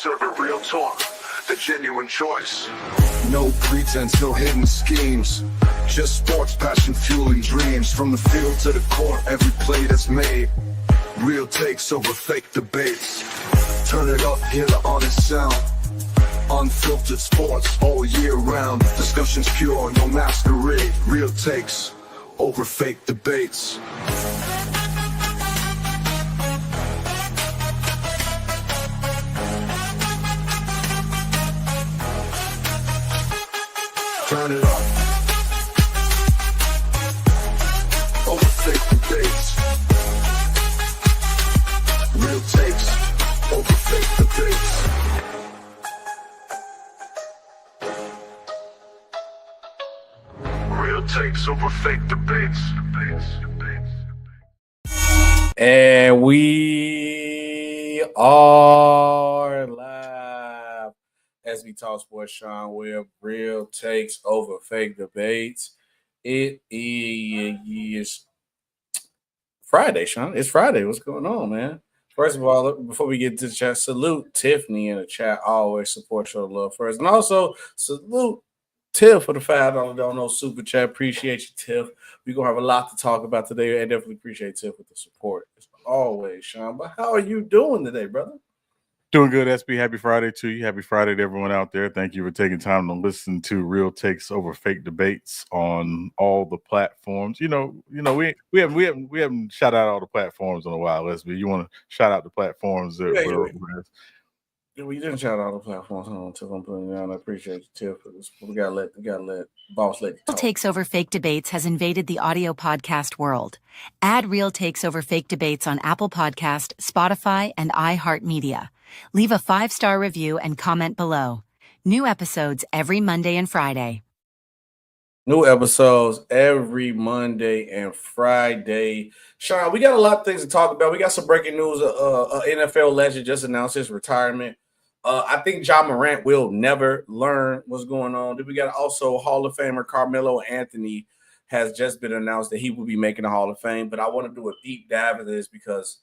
serving real talk, the genuine choice. No pretense, no hidden schemes. Just sports, passion, fueling dreams. From the field to the court, every play that's made. Real takes over fake debates. Turn it up, hear the honest sound. Unfiltered sports all year round. Discussions pure, no masquerade. Real takes over fake debates. Turn it up. Over fake debates. Real takes over fake debates. Real takes over fake debates. And we are live. Sbtalksports Sean Webb, real takes over fake debates. It is Friday, Sean. It's Friday. What's going on, man? First of all, before we get to the chat, salute Tiffany in the chat. Always support your love first. And also salute Tiff for the $5 don't super chat. Appreciate you, Tiff. We're going to have a lot to talk about today. I definitely appreciate Tiff with the support. As always, Sean. But how are you doing today, brother? Doing good, SB. Happy Friday to you. Happy Friday to everyone out there. Thank you for taking time to listen to Real Takes Over Fake Debates on all the platforms. We haven't shout out all the platforms in a while, SB. You want to shout out the platforms that we didn't shout out the platforms. Hold on, Tiff, I'm putting it down. I appreciate you, Tiff. We gotta let boss let Real Takes Over Fake Debates has invaded the audio podcast world. Add Real Takes Over Fake Debates on Apple Podcast, Spotify, and iHeartMedia. Leave a 5-star review and comment below. New episodes every Monday and Friday. New episodes every Monday and Friday. Sean, we got a lot of things to talk about. We got some breaking news. NFL legend just announced his retirement. I think Ja Morant will never learn what's going on. Then we got also Hall of Famer Carmelo Anthony has just been announced that he will be making the Hall of Fame. But I want to do a deep dive of this because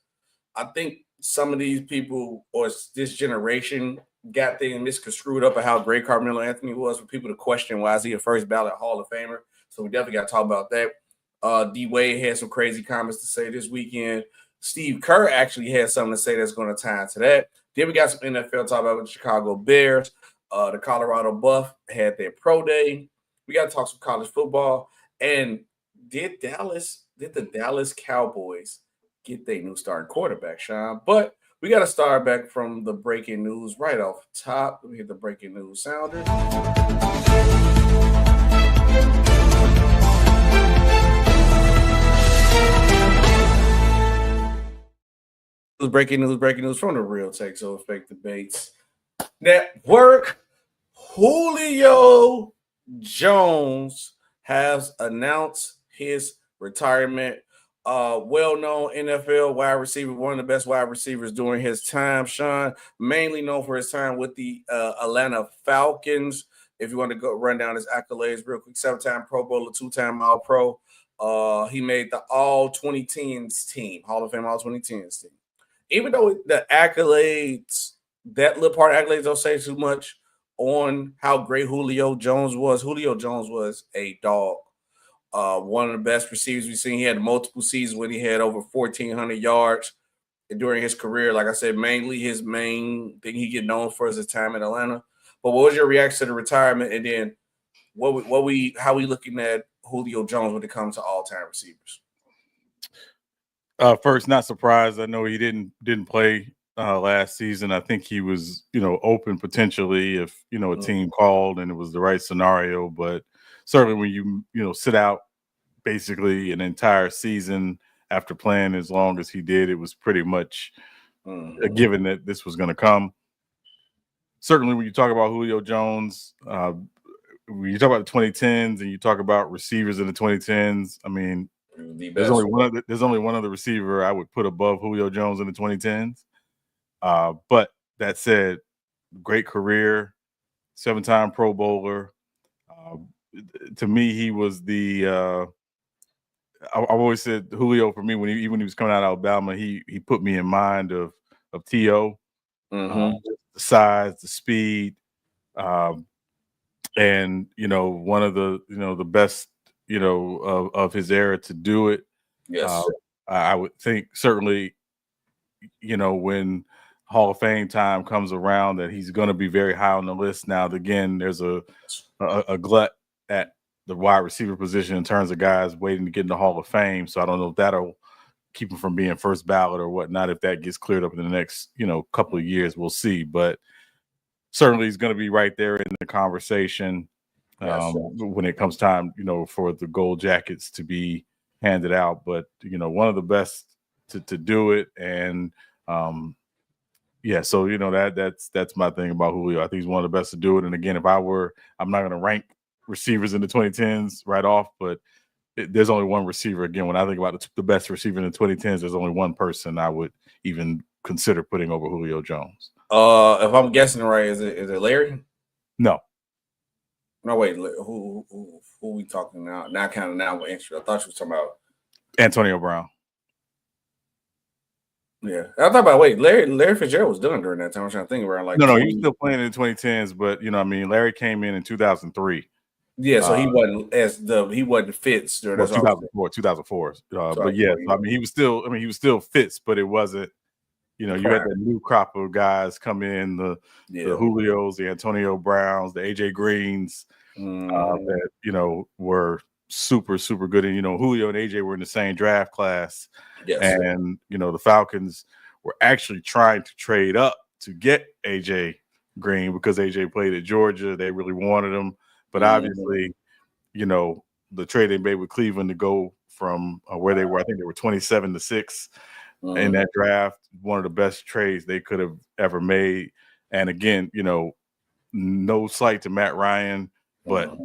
I think some of these people or this generation got things misconstrued up of how great Carmelo Anthony was for people to question why is he a first ballot Hall of Famer. So we definitely got to talk about that. D Wade had some crazy comments to say this weekend. Steve Kerr actually had something to say that's going to tie into that. Then we got some NFL talk about the Chicago Bears. The Colorado Buff had their pro day. We got to talk some college football. And did the Dallas Cowboys get their new starting quarterback, Sean? But we got to start back from the breaking news right off top. Let me hit the breaking news sounder. Breaking news from the Real Takes Over Fake Debates Network. Julio Jones has announced his retirement. Well-known NFL wide receiver, one of the best wide receivers during his time, Sean, mainly known for his time with the Atlanta Falcons. If you want to go run down his accolades real quick, 7-time Pro Bowler, 2-time All-Pro. He made the All-2010s team, Hall of Fame All-2010s team. Even though the accolades, that little part of accolades don't say too much on how great Julio Jones was. Julio Jones was a dog. One of the best receivers we've seen. He had multiple seasons when he had over 1,400 yards during his career. Like I said, mainly his main thing he get known for is his time in Atlanta. But what was your reaction to the retirement? And then how we looking at Julio Jones when it comes to all-time receivers? First, not surprised. I know he didn't play last season. I think he was, open potentially if, a team called and it was the right scenario. But certainly when you sit out basically an entire season after playing as long as he did, it was pretty much a given that this was going to come. Certainly when you talk about Julio Jones, when you talk about the 2010s and you talk about receivers in the 2010s, I mean, there's only one other receiver I would put above Julio Jones in the 2010s. But that said, great career, 7-time Pro Bowler. To me, he was the I've always said Julio for me when he was coming out of Alabama, he put me in mind of T.O. the size, the speed, and one of the the best of his era to do it. Yes. I would think certainly when Hall of Fame time comes around that he's going to be very high on the list. Now again, there's a glut at the wide receiver position in terms of guys waiting to get in the Hall of Fame. So I don't know if that'll keep him from being first ballot or whatnot. If that gets cleared up in the next couple of years, we'll see. But certainly he's going to be right there in the conversation when it comes time, for the gold jackets to be handed out. But one of the best to do it, and so that's my thing about Julio. I think he's one of the best to do it. And again, I'm not going to rank receivers in the 2010s right off, but there's only one receiver. Again, when I think about the best receiver in the 2010s, there's only one person I would even consider putting over Julio Jones. If I'm guessing right, is it Larry? No, wait. Who we talking now? Now with interest. I thought you was talking about Antonio Brown. Yeah, I thought about Larry Fitzgerald was done during that time. I'm trying to think around like no, he was still playing in the 2010s, but Larry came in 2003. Yeah, so he wasn't Fitz during 2004. But yeah, he was still Fitz, but it wasn't. You had that new crop of guys come in, the Julios, the Antonio Browns, the AJ Greens, that were super, super good. And Julio and AJ were in the same draft class. Yes. And the Falcons were actually trying to trade up to get AJ Green because AJ played at Georgia. They really wanted him, but obviously, the trade they made with Cleveland to go from where they were, I think they were 27-6 in that draft. One of the best trades they could have ever made. And again, no slight to Matt Ryan, but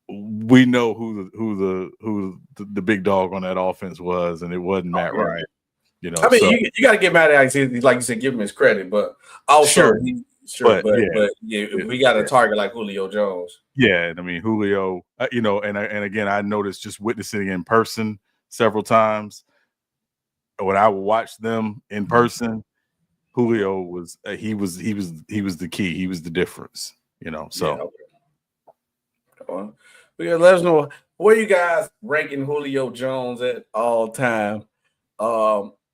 we know who the big dog on that offense was, and it wasn't Matt Ryan. You got to get mad at him, like you said, give him his credit, but also but we got a target like Julio Jones. Yeah, and Julio, and again, I noticed just witnessing in person several times. When I would watch them in person, Julio was he was the key. He was the difference. So. Yeah, okay. Let us know where you guys ranking Julio Jones at all time.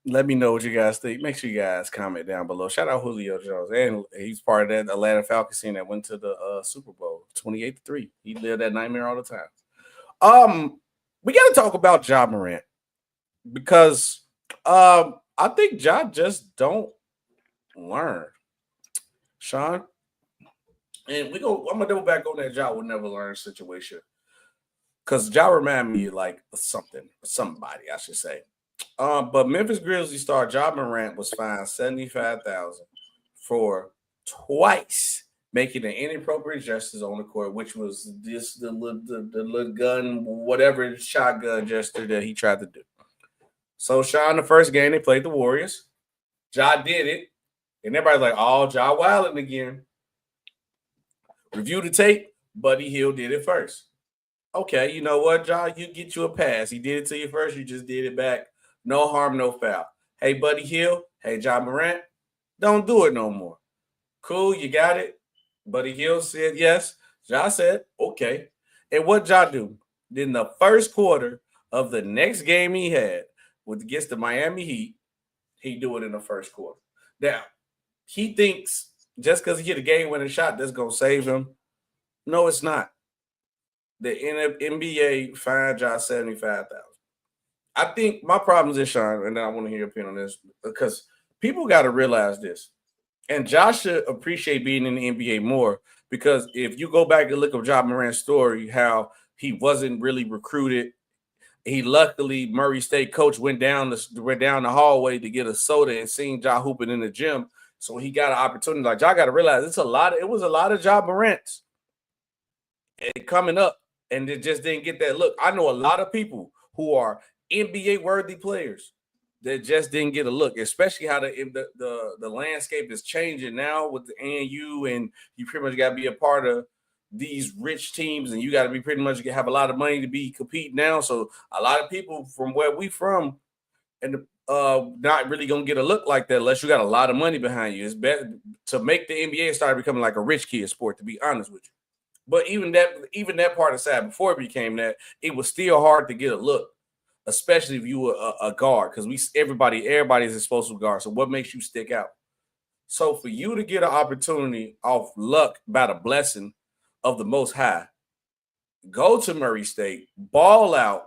Let me know what you guys think. Make sure you guys comment down below. Shout out Julio Jones, and he's part of that Atlanta Falcons team that went to the Super Bowl 28-3. He lived that nightmare all the time. We got to talk about Ja Morant because I think Ja just don't learn. Sean. And I'm gonna double back on that Ja will never learn situation. Because Ja remind me like somebody, I should say. But Memphis Grizzlies star Ja Morant was fined $75,000 for twice making an inappropriate gestures on the court, which was the little gun, whatever shotgun gesture that he tried to do. So Sean, the first game they played the Warriors, Ja did it, and everybody's like, "Oh, Ja wilding again." Review the tape. Buddy Hield did it first. Okay, you know what, Ja? You get you a pass. He did it to you first. You just did it back. No harm, no foul. Hey, Buddy Hield. Hey, Ja Morant. Don't do it no more. Cool, you got it. Buddy Hield said yes. Ja said okay. And what Ja do? Then the first quarter of the next game he had against the Miami Heat, he do it in the first quarter. Now, he thinks just because he hit a game-winning shot, that's going to save him. No, it's not. The NBA fined Ja $75,000. I think my problem is this, Sean, and then I want to hear your opinion on this, because people got to realize this. And Ja should appreciate being in the NBA more, because if you go back and look at Ja Morant's story, how he wasn't really recruited. He luckily, Murray State coach went down the hallway to get a soda and seen Ja hooping in the gym. So he got an opportunity. Like, Ja got to realize it was a lot of Ja Morants coming up, and it just didn't get that look. I know a lot of people who are NBA worthy players that just didn't get a look, especially how the landscape is changing now with the ANU, and you pretty much got to be a part of these rich teams, and you got to be pretty much have a lot of money to be competing now. So a lot of people from where we from, and not really gonna get a look like that unless you got a lot of money behind you. It's better to make the NBA start becoming like a rich kid sport, to be honest with you. But even that part aside, before it became that, it was still hard to get a look, especially if you were a guard, because everybody is exposed to guard. So what makes you stick out? So for you to get an opportunity off luck by the blessing of the Most High, go to Murray State, ball out.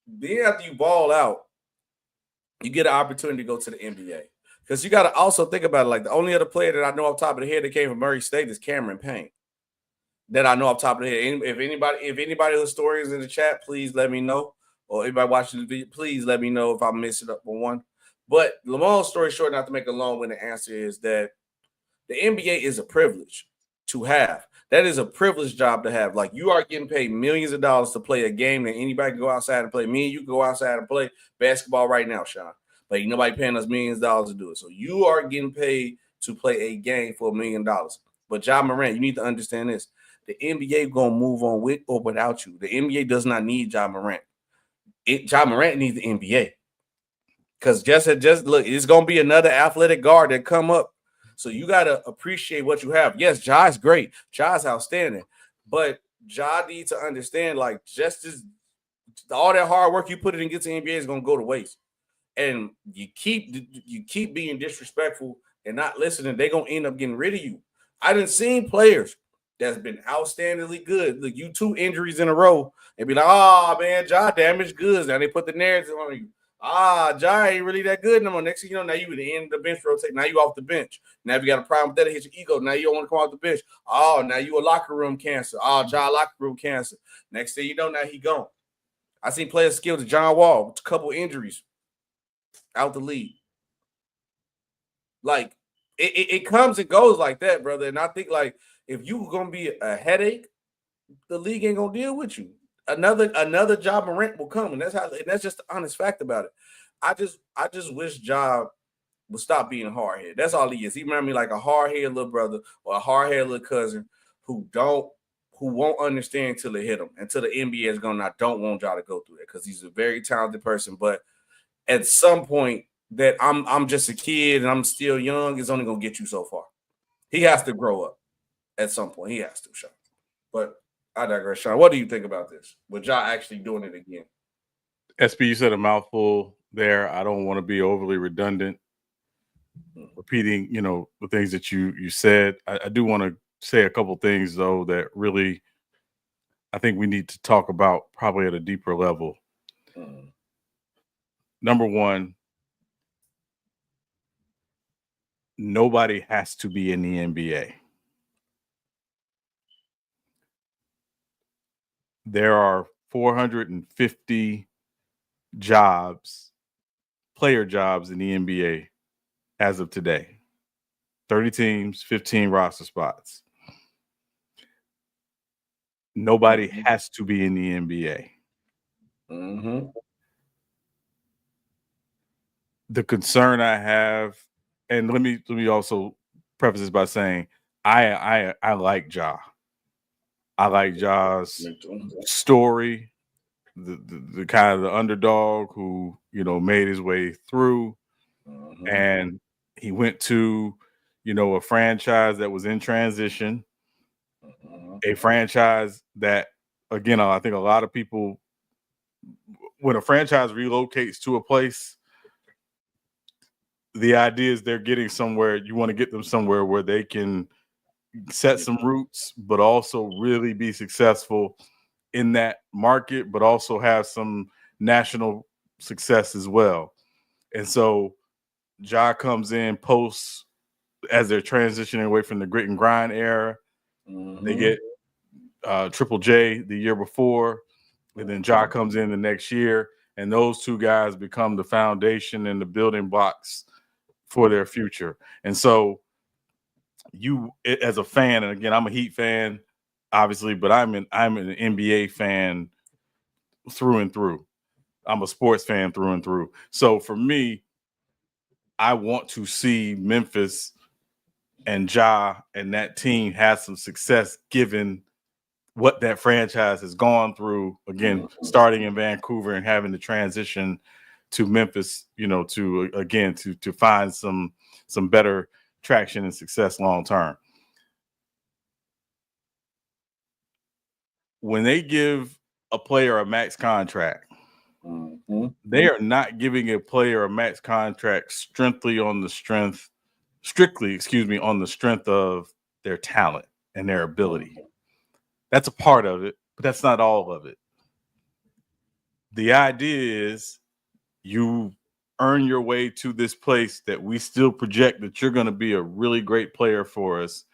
Then after you ball out, you get an opportunity to go to the NBA. Because you got to also think about it. Like, the only other player that I know off the top of the head that came from Murray State is Cameron Payne. That I know off the top of the head. If anybody historians in the chat, please let me know. Or anybody watching the video, please let me know if I messed it up on one. But the long story short, not to make a long-winded answer, is that the NBA is a privilege to have. That is a privileged job to have. Like, you are getting paid millions of dollars to play a game that anybody can go outside and play. Me and you can go outside and play basketball right now, Sean. But ain't nobody paying us millions of dollars to do it. So you are getting paid to play a game for $1 million. But Ja Morant, you need to understand this. The NBA going to move on with or without you. The NBA does not need Ja Morant. Ja Morant needs the NBA. Because just look, it's going to be another athletic guard that come up. So you got to appreciate what you have. Yes, Ja is great. Ja is outstanding. But Ja needs to understand, like, just as all that hard work you put in and get to the NBA is going to go to waste. And you keep being disrespectful and not listening, they're going to end up getting rid of you. I done seen players that's been outstandingly good. Look, you 2 injuries in a row and be like, oh, man, Ja damaged goods. Now they put the narrative on you. Ja ain't really that good no more. Next thing you know, now you at the end of the bench rotate. Now you off the bench. Now if you got a problem with that, it hits your ego. Now you don't want to come off the bench. Oh, now you a locker room cancer. Oh, Ja locker room cancer. Next thing you know, now he gone. I seen players skilled to John Wall with a couple injuries out the league. Like, it comes and goes like that, brother. And I think, like, if you gonna be a headache, the league ain't gonna deal with you. Another Ja Morant will come, and that's just the honest fact about it. I just wish Ja would stop being hard-headed. That's all he is. He reminds me like a hard-headed little brother or a hard-headed little cousin who won't understand until they hit him. Until the NBA is gonna, I don't want Ja to go through it because he's a very talented person. But at some point, that I'm just a kid and I'm still young is only gonna get you so far. He has to grow up at some point. He has to, Sean. But I digress, Sean. What do you think about this? With Ja actually doing it again? SB, you said a mouthful there. I don't want to be overly redundant, repeating, the things that you said. I do want to say a couple things, though, that really I think we need to talk about probably at a deeper level. Number one, nobody has to be in the NBA. There are 450 player jobs in the NBA as of today. 30 teams, 15 roster spots. Nobody has to be in the NBA. Mm-hmm. The concern I have, and let me also preface this by saying I like Ja. I like Ja's story, the kind of the underdog who, made his way through. Mm-hmm. And he went to, a franchise that was in transition, a franchise that, again, I think a lot of people, when a franchise relocates to a place, the idea is they're getting somewhere. You want to get them somewhere where they can set some roots, but also really be successful in that market, but also have some national success as well. And so Ja comes in post as they're transitioning away from the grit and grind era. Mm-hmm. They get Triple J the year before, and then Ja comes in the next year, and those two guys become the foundation and the building blocks for their future. And so you, as a fan, and again, I'm a Heat fan, obviously, but I'm an NBA fan through and through. I'm a sports fan through and through. So for me, I want to see Memphis and Ja and that team have some success given what that franchise has gone through, again, starting in Vancouver and having to transition Memphis, to find some better traction and success long term. When they give a player a max contract, they are not giving a player a max contract strictly on the strength of their talent and their ability. That's a part of it, but that's not all of it. The idea is you earn your way to this place that we still project that you're going to be a really great player for us.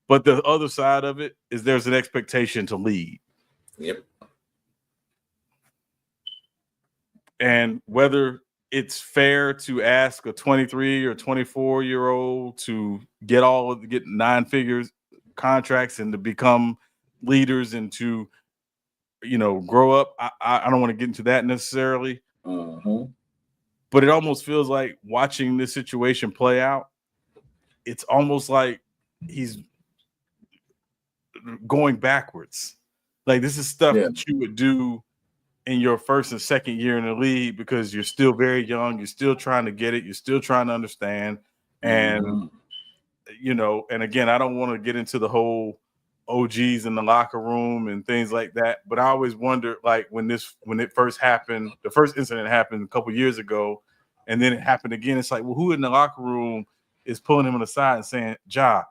But the other side of it is there's an expectation to lead. Yep. And whether it's fair to ask a 23 or 24-year-old to get 9-figure contracts and to become leaders and to, grow up, I don't want to get into that necessarily. But it almost feels like watching this situation play out, it's almost like he's going backwards. Like, this is stuff that you would do in your first and second year in the league because you're still very young. You're still trying to get it. You're still trying to understand. And, and again, I don't want to get into the whole OGs in the locker room and things like that. But I always wonder, like, when it first happened, the first incident happened a couple years ago, and then it happened again. It's like, well, who in the locker room is pulling him aside and saying, Ja,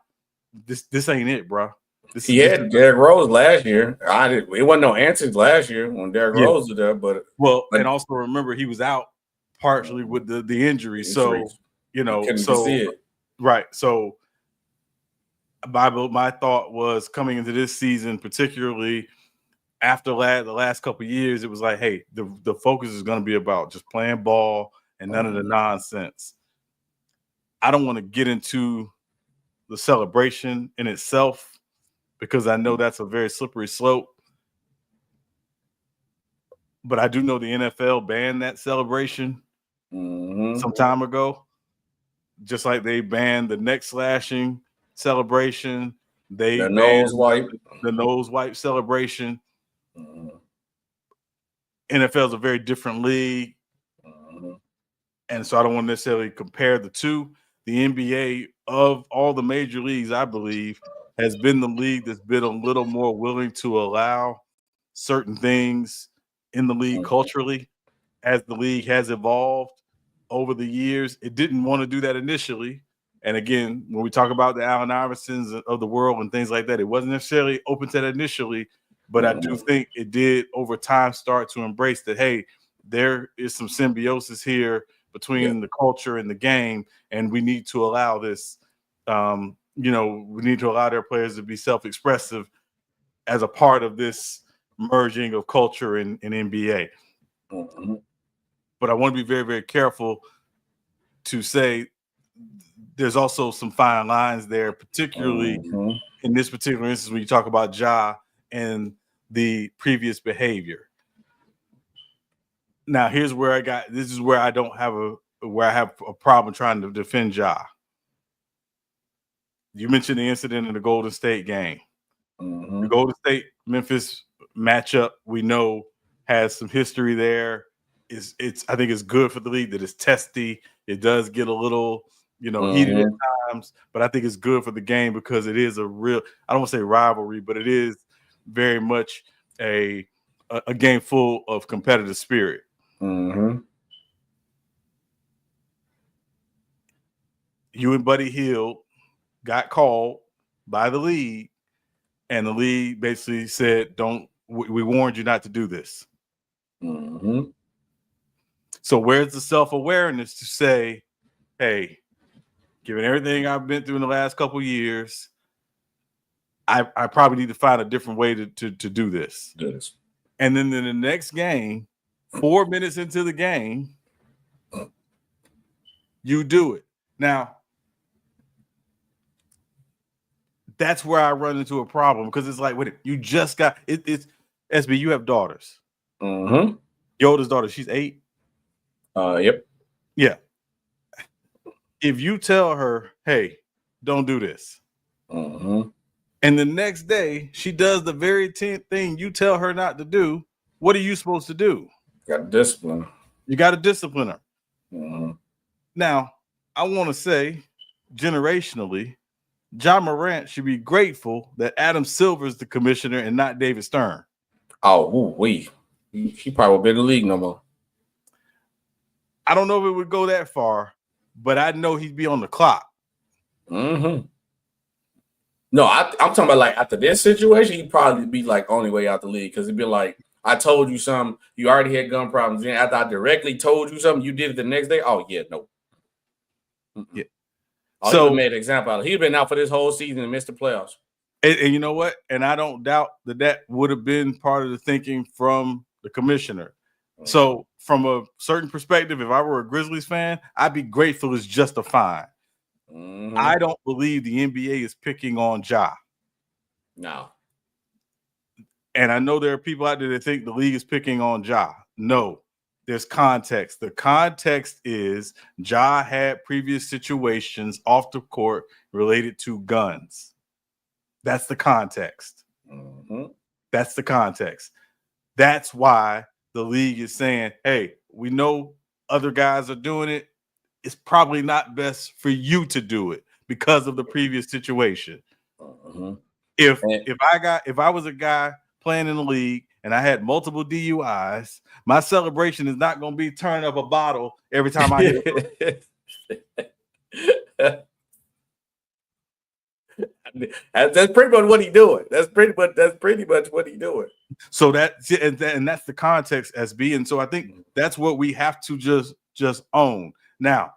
this ain't it, bro. He had Derrick Rose last year. It wasn't no answers last year when Derrick Rose was there, but and also remember he was out partially with the injury. So see it. Right. So my thought was coming into this season, particularly after the last couple of years, it was like, hey, the focus is going to be about just playing ball and none of the nonsense. I don't want to get into the celebration in itself, because I know that's a very slippery slope. But I do know the NFL banned that celebration some time ago, just like they banned the neck slashing celebration. They the nose wipe celebration. NFL is a very different league. And so I don't want to necessarily compare the two. The NBA, of all the major leagues, I believe, has been the league that's been a little more willing to allow certain things in the league culturally as the league has evolved over the years. It didn't want to do that initially. And again, when we talk about the Allen Iversons of the world and things like that, it wasn't necessarily open to that initially, but I do think it did over time start to embrace that, hey, there is some symbiosis here between the culture and the game, and we need to allow this. We need to allow their players to be self-expressive as a part of this merging of culture in NBA. But I want to be very, very careful to say there's also some fine lines there, particularly in this particular instance when you talk about Ja and the previous behavior. Now, here's where this is where I have a problem trying to defend Ja. You mentioned the incident in the Golden State game. The Golden State Memphis matchup, we know, has some history there. I think it's good for the league that it's testy. It does get a little, heated at times, but I think it's good for the game because it is a real, I don't want to say rivalry, but it is very much a game full of competitive spirit. You and Buddy Hield got called by the league, and the league basically said, we warned you not to do this. So where's the self-awareness to say, hey, given everything I've been through in the last couple of years, I probably need to find a different way to do this. And then in the next game, 4 minutes into the game, you do it. Now, that's where I run into a problem because it's like, wait, you just got it. It's SB. You have daughters. Your oldest daughter, she's 8. Yep. Yeah. If you tell her, hey, don't do this, and the next day she does the very thing you tell her not to do, what are you supposed to do? Got discipline. You got to discipline her. Mm-hmm. Now, I want to say, generationally, Ja Morant should be grateful that Adam Silver is the commissioner and not David Stern. Oh, he probably won't be in the league no more. I don't know if it would go that far, but I know he'd be on the clock. Mm-hmm. No, I'm talking about like after this situation, he'd probably be like only way out the league because he'd be like, I told you something, you already had gun problems. Then after I directly told you something, you did it the next day. Oh, yeah, no. Yeah. Oh, so, he made an example out of it. He'd been out for this whole season and missed the playoffs. And you know what? And I don't doubt that would have been part of the thinking from the commissioner. Mm-hmm. So from a certain perspective, if I were a Grizzlies fan, I'd be grateful it's just a fine. Mm-hmm. I don't believe the NBA is picking on Ja. No. And I know there are people out there that think the league is picking on Ja. No, there's context. The context is Ja had previous situations off the court related to guns. That's the context. Mm-hmm. That's the context. That's why the league is saying, hey, we know other guys are doing it. It's probably not best for you to do it because of the previous situation. Mm-hmm. If I was a guy playing in the league and I had multiple DUIs, my celebration is not going to be turning up a bottle every time I hit it. That's pretty much what he's doing. That's pretty much what he's doing. So that's the context, SB. And so I think that's what we have to just own. Now,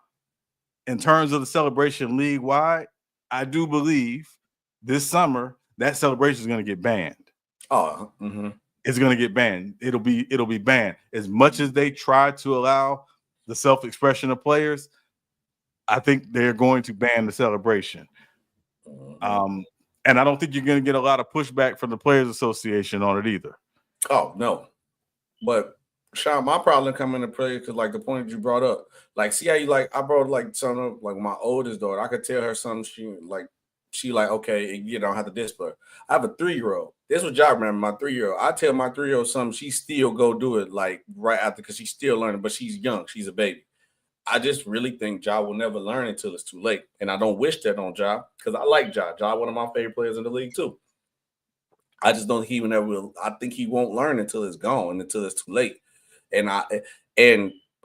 in terms of the celebration league-wide, I do believe this summer that celebration is going to get banned. Oh, mm-hmm. It's going to get banned. It'll be banned. As much as they try to allow the self-expression of players, I think they're going to ban the celebration. And I don't think you're going to get a lot of pushback from the Players Association on it either. Oh, no. But Sean, my problem come into play because like the point that you brought up, like, see how you like, I brought like something up, like my oldest daughter, I could tell her something, she like, okay, you don't have to discipline. I have a 3-year-old. This was Ja remember, my 3-year-old. I tell my 3-year-old something, she still go do it like right after because she's still learning, but she's young. She's a baby. I just really think Ja will never learn until it's too late. And I don't wish that on Ja because I like Ja. Ja, one of my favorite players in the league too. I just don't think he never will. I think he won't learn until it's gone, until it's too late. And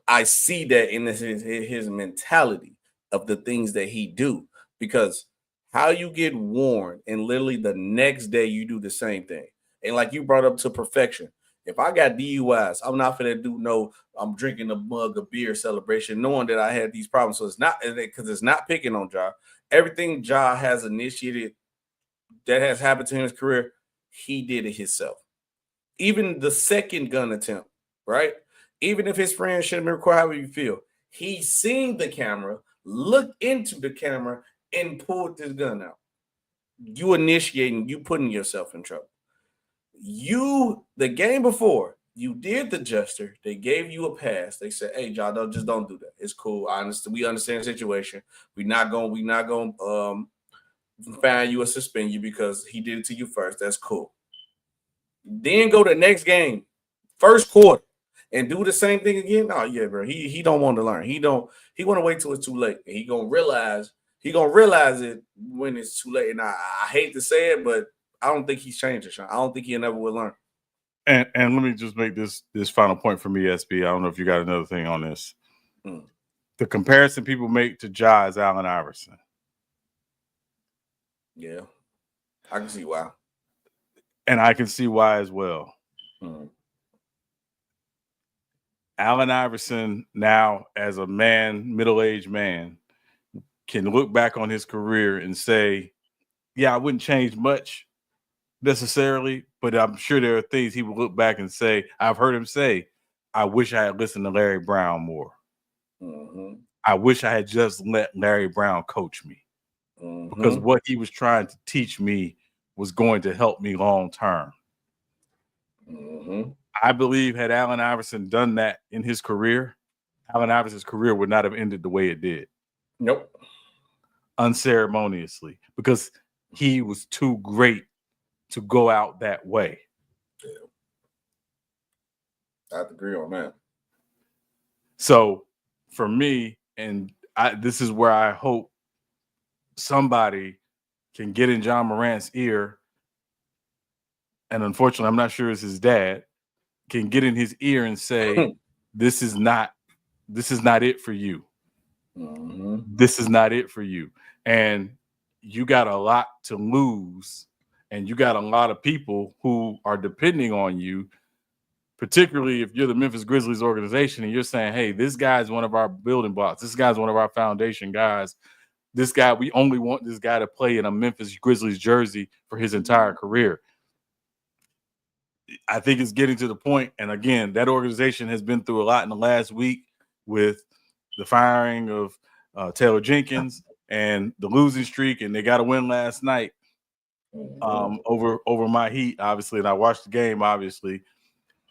I see that in his mentality of the things that he do, because how you get warned and literally the next day you do the same thing. And like you brought up to perfection. If I got DUIs, I'm not finna do I'm drinking a mug of beer celebration, knowing that I had these problems. So it's not because it's not picking on Ja. Everything Ja has initiated that has happened to him in his career, he did it himself. Even the second gun attempt, right? Even if his friend shouldn't require however you feel, he seen the camera, looked into the camera, and pulled this gun out. You initiating, you putting yourself in trouble. The game before, you did the gesture. They gave you a pass. They said, "Hey, Ja, don't do that. It's cool. We understand the situation. We're not going fine you or suspend you because he did it to you first. That's cool." Then go to the next game, first quarter, and do the same thing again. Oh yeah, bro. He don't want to learn. He want to wait till it's too late. And he gonna realize it when it's too late. And I hate to say it, but I don't think he's changing, Sean. I don't think he never will learn. And let me just make this final point for me, SB. I don't know if you got another thing on this. The comparison people make to Ja is Allen Iverson. Yeah, I can see why. And I can see why as well. Allen Iverson now, as a man, middle-aged man, can look back on his career and say, yeah, I wouldn't change much necessarily, but I'm sure there are things he would look back and say, I've heard him say, I wish I had listened to Larry Brown more. Mm-hmm. I wish I had just let Larry Brown coach me. Mm-hmm. Because what he was trying to teach me was going to help me long term. Mm-hmm. I believe had Allen Iverson done that in his career, Allen Iverson's career would not have ended the way it did. Nope. Unceremoniously, because he was too great to go out that way. Yeah. I have to agree on that. So for me, and this is where I hope somebody can get in John Morant's ear, and unfortunately, I'm not sure it's his dad, can get in his ear and say, this is not it for you. Mm-hmm. This is not it for you. And you got a lot to lose, and you got a lot of people who are depending on you, particularly if you're the Memphis Grizzlies organization and you're saying, hey, this guy's one of our building blocks. This guy's one of our foundation guys. This guy, we only want this guy to play in a Memphis Grizzlies jersey for his entire career. I think it's getting to the point, and again, that organization has been through a lot in the last week with the firing of Taylor Jenkins and the losing streak, and they got a win last night over my Heat, obviously, and I watched the game, obviously.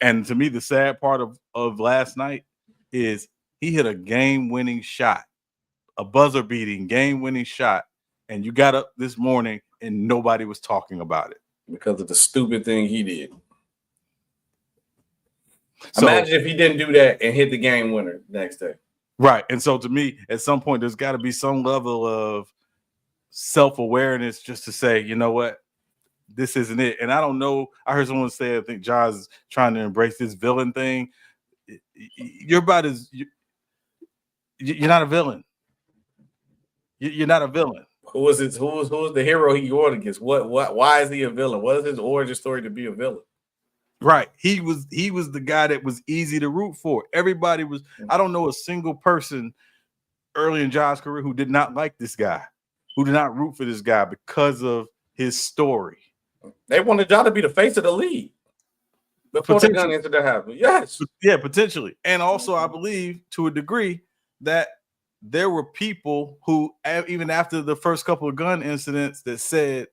And to me, the sad part of last night is he hit a game-winning shot, a buzzer-beating game-winning shot, and you got up this morning and nobody was talking about it. Because of the stupid thing he did. So, imagine if he didn't do that and hit the game winner next day. Right. And so to me, at some point, there's got to be some level of self-awareness just to say, you know what, this isn't it. And I don't know. I heard someone say, I think John's trying to embrace this villain thing. You're about as you're not a villain. You're not a villain. Who is it? Who's the hero he going against? What? Why is he a villain? What is his origin story to be a villain? Right. He was the guy that was easy to root for. Everybody was. I don't know a single person early in John's career who did not like this guy, who did not root for this guy because of his story. They wanted John to be the face of the league before the gun incident happened. Yes. Yeah, potentially. And also, I believe to a degree that there were people who, even after the first couple of gun incidents, that said,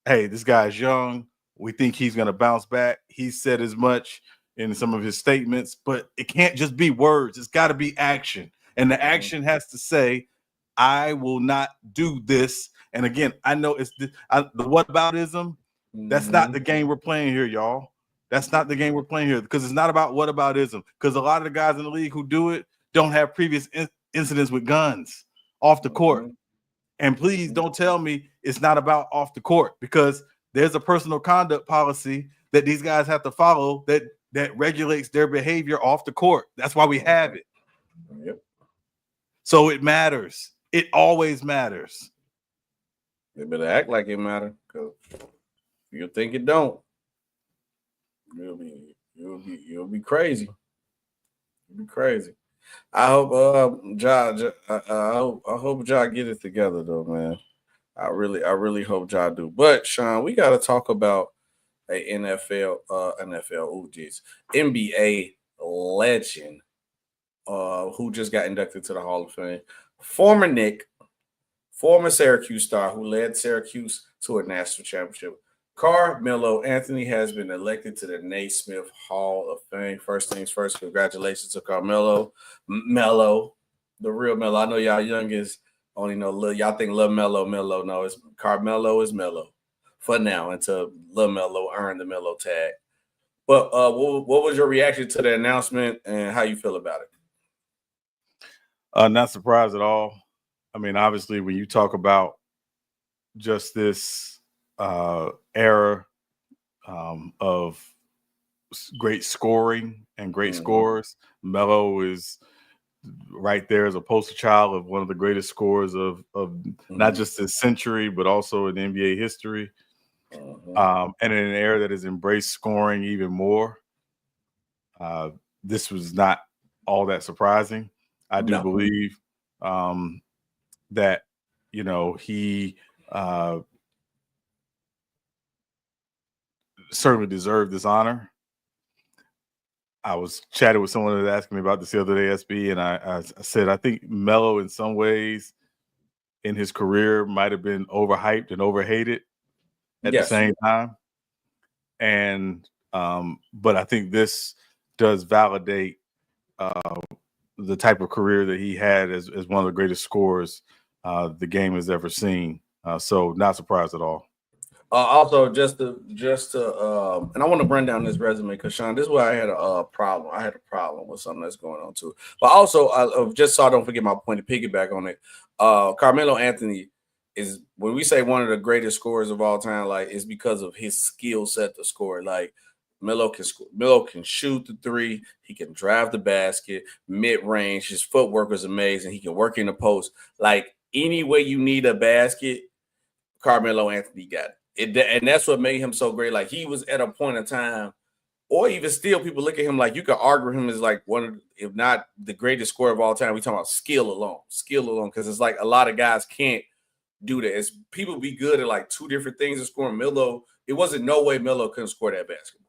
hey, this guy's young. We think he's going to bounce back. He said as much in some of his statements, but it can't just be words. It's got to be action. And the action has to say, I will not do this. And again, I know it's the whataboutism. That's not the game we're playing here, y'all. That's not the game we're playing here, because it's not about whataboutism. Because a lot of the guys in the league who do it don't have previous incidents with guns off the court. And please don't tell me it's not about off the court, because there's a personal conduct policy that these guys have to follow that regulates their behavior off the court. That's why we have it. Yep. So it matters. It always matters. They better act like it matters, because you think it don't, you'll be crazy. You'll be crazy. I hope I hope Ja get it together though, man. I really hope Ja do. But Sean, we got to talk about a NBA legend who just got inducted to the Hall of Fame. Former Knick, former Syracuse star who led Syracuse to a national championship. Carmelo Anthony has been elected to the Naismith Hall of Fame. First things first, congratulations to Carmelo. Melo, the real Melo. I know y'all youngest only know y'all think Lil Melo. No, it's Carmelo is Melo for now until Lil Melo earned the Melo tag. But what was your reaction to the announcement and how you feel about it? Not surprised at all. I mean, obviously, when you talk about just this era of great scoring and great scores, Melo is right there as a poster child of one of the greatest scorers of not just this century, but also in NBA history. And in an era that has embraced scoring even more, this was not all that surprising. I do believe that, you know, he certainly deserved this honor. I was chatting with someone that was asking me about this the other day, SB, and I said I think Melo in some ways in his career might have been overhyped and overhated at the same time. And but I think this does validate the type of career that he had as one of the greatest scorers the game has ever seen. So not surprised at all. Also, and I want to run down this resume because Sean, this is where I had a problem. I had a problem with something that's going on too. But also, just so I don't forget my point to piggyback on it. Carmelo Anthony is, when we say one of the greatest scorers of all time, like, it's because of his skill set to score. Like, Melo can shoot the three. He can drive the basket, mid range. His footwork is amazing. He can work in the post. Like, any way you need a basket, Carmelo Anthony got it. And that's what made him so great. Like, he was at a point in time, or even still, people look at him like, you could argue him as like one of, if not the greatest scorer of all time. We talking about skill alone, because it's like a lot of guys can't do that. It's people be good at like two different things and scoring. Melo, it wasn't no way Melo couldn't score that basketball.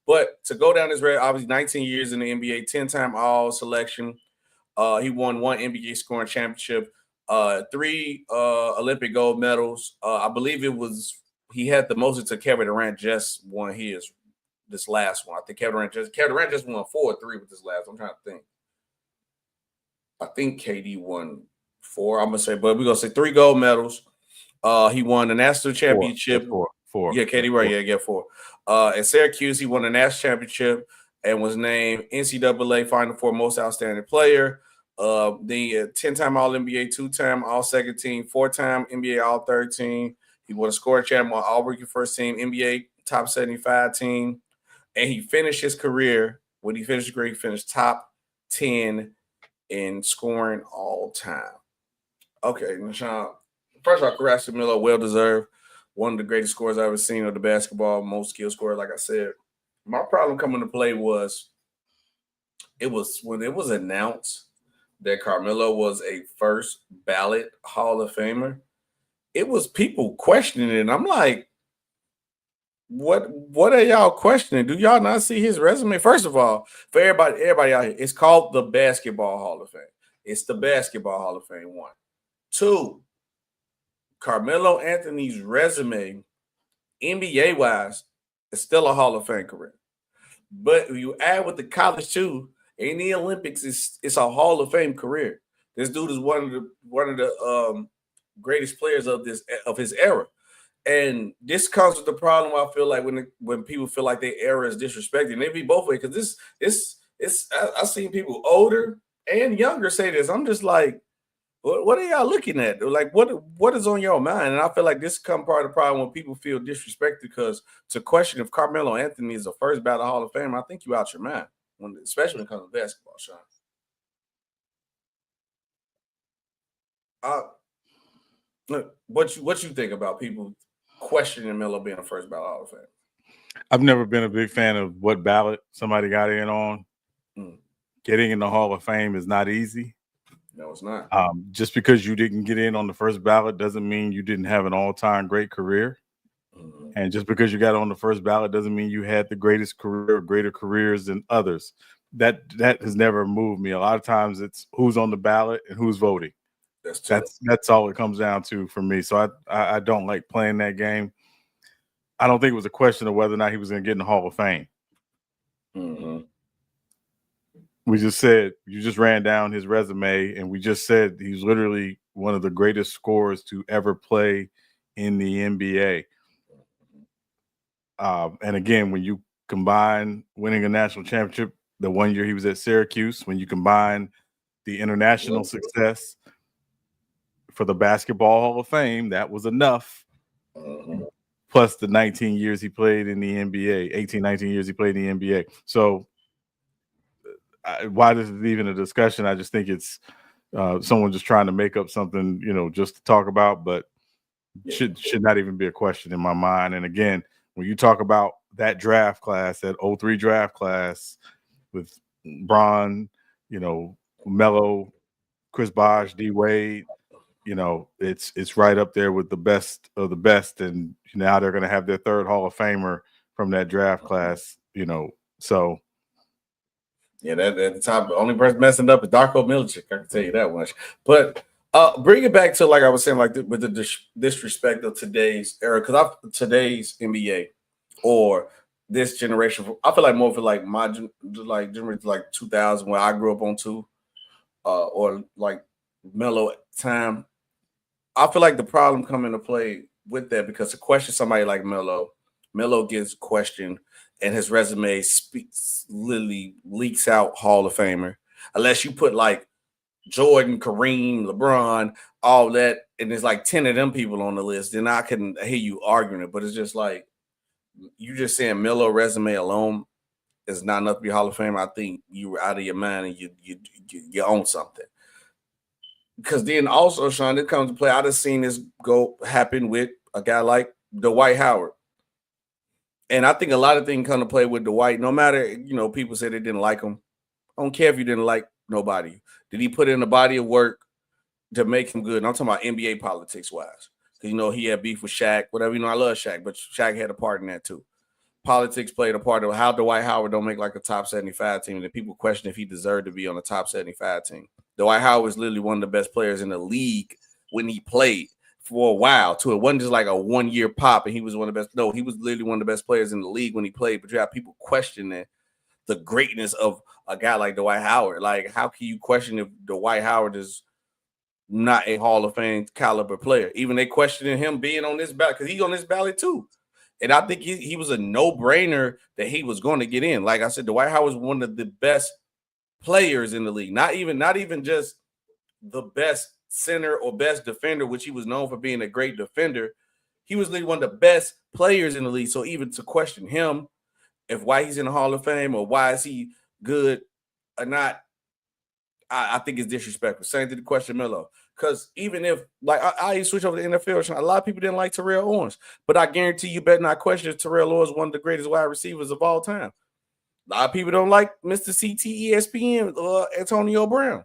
But to go down this road, obviously 19 years in the NBA, 10-time All Selection. He won 1 NBA scoring championship, 3 Olympic gold medals. I believe he had the most until Kevin Durant just won this last one. I think Kevin Durant just won 4 or 3 with this last one. I'm trying to think. I think KD won 4. I'm gonna say, but we're gonna say 3 gold medals. He won the national championship. 4. Yeah, KD, right? Yeah, 4. At Syracuse, he won the national championship and was named NCAA Final Four Most Outstanding Player. The 10-time All-NBA, 2-time All-Second Team, 4-time NBA All-Third Team. He won a scoring championship, All-Rookie First Team, NBA Top 75 Team. And he finished his career, he finished top 10 in scoring all time. Okay, Sean, first of all, congrats to Melo, well-deserved. One of the greatest scorers I've ever seen of the basketball, most skilled scorer, like I said. My problem coming to play was when it was announced that Carmelo was a first ballot Hall of Famer, it was people questioning it. And I'm like, what are y'all questioning? Do y'all not see his resume? First of all, for everybody out here, it's called the Basketball Hall of Fame. It's the Basketball Hall of Fame, 1. 2, Carmelo Anthony's resume, NBA-wise, is still a Hall of Fame career. But if you add with the college too, in the Olympics, it's a Hall of Fame career. This dude is one of the greatest players of his era. And this comes with the problem, I feel like, when people feel like their era is disrespected. And they be both ways, because I've seen people older and younger say this. I'm just like, what are y'all looking at? Like, what is on your mind? And I feel like this come part of the problem when people feel disrespected, because to question if Carmelo Anthony is a first ballot Hall of Fame, I think you out your mind, especially when it comes to basketball, Sean. What you think about people questioning Melo being a first ballot Hall of Fame? I've never been a big fan of what ballot somebody got in on. Getting in the Hall of Fame is not easy. No, it's not. Just because you didn't get in on the first ballot doesn't mean you didn't have an all-time great career. Mm-hmm. And just because you got on the first ballot doesn't mean you had the greatest career or greater careers than others. That has never moved me. A lot of times it's who's on the ballot and who's voting. That's all it comes down to for me. So I don't like playing that game. I don't think it was a question of whether or not he was going to get in the Hall of Fame. Mm-hmm. We just said, you just ran down his resume, and we just said he's literally one of the greatest scorers to ever play in the NBA. And again, when you combine winning a national championship, the 1 year he was at Syracuse, when you combine the international success for the Basketball Hall of Fame, that was enough. Plus the 19 years he played in the NBA, 18, 19 years he played in the NBA. So why this is even a discussion, I just think it's someone just trying to make up something, just to talk about, but should not even be a question in my mind. And again, when you talk about that draft class, that 03 draft class with Bron, Melo, Chris Bosh, D Wade, it's right up there with the best of the best. And now they're going to have their third Hall of Famer from that draft class, so. Yeah, that at the top, the only person messing up is Darko Milicic. I can tell you that much. But bring it back to, like I was saying, like with the disrespect of today's era, because today's NBA or this generation, I feel like more for like my generation, like 2000, when I grew up on two, or like Melo time. I feel like the problem come into play with that because to question somebody like Melo gets questioned and his resume literally leaks out Hall of Famer. Unless you put like Jordan, Kareem, LeBron, all that, and there's like 10 of them people on the list, then I can hear you arguing it. But it's just like you just saying Melo resume alone is not enough to be Hall of Fame. I think you were out of your mind and you own something. Because then also, Sean, it comes to play. I just seen this happen with a guy like Dwight Howard. And I think a lot of things come to play with Dwight. No matter, people say they didn't like him. I don't care if you didn't like nobody. Did he put in a body of work to make him good? And I'm talking about NBA politics-wise. Because, he had beef with Shaq, whatever. I love Shaq, but Shaq had a part in that too. Politics played a part of how Dwight Howard don't make like a top 75 team. And people question if he deserved to be on the top 75 team. Dwight Howard was literally one of the best players in the league when he played for a while, too. It wasn't just like a one-year pop and he was one of the best. No, he was literally one of the best players in the league when he played. But you have people questioning the greatness of a guy like Dwight Howard. Like, how can you question if Dwight Howard is not a Hall of Fame caliber player? Even they questioning him being on this ballot because he's on this ballot, too. And I think he was a no-brainer that he was going to get in. Like I said, Dwight Howard was one of the best players in the league. Not even just the best center or best defender, which he was known for being a great defender. He was literally one of the best players in the league. So even to question him, why he's in the Hall of Fame or why is he good or not, I think it's disrespectful. Same to the question Melo. Because even if, like, I switch over to NFL, a lot of people didn't like Terrell Owens. But I guarantee you better not question if Terrell Owens is one of the greatest wide receivers of all time. A lot of people don't like Mr. CT ESPN or Antonio Brown.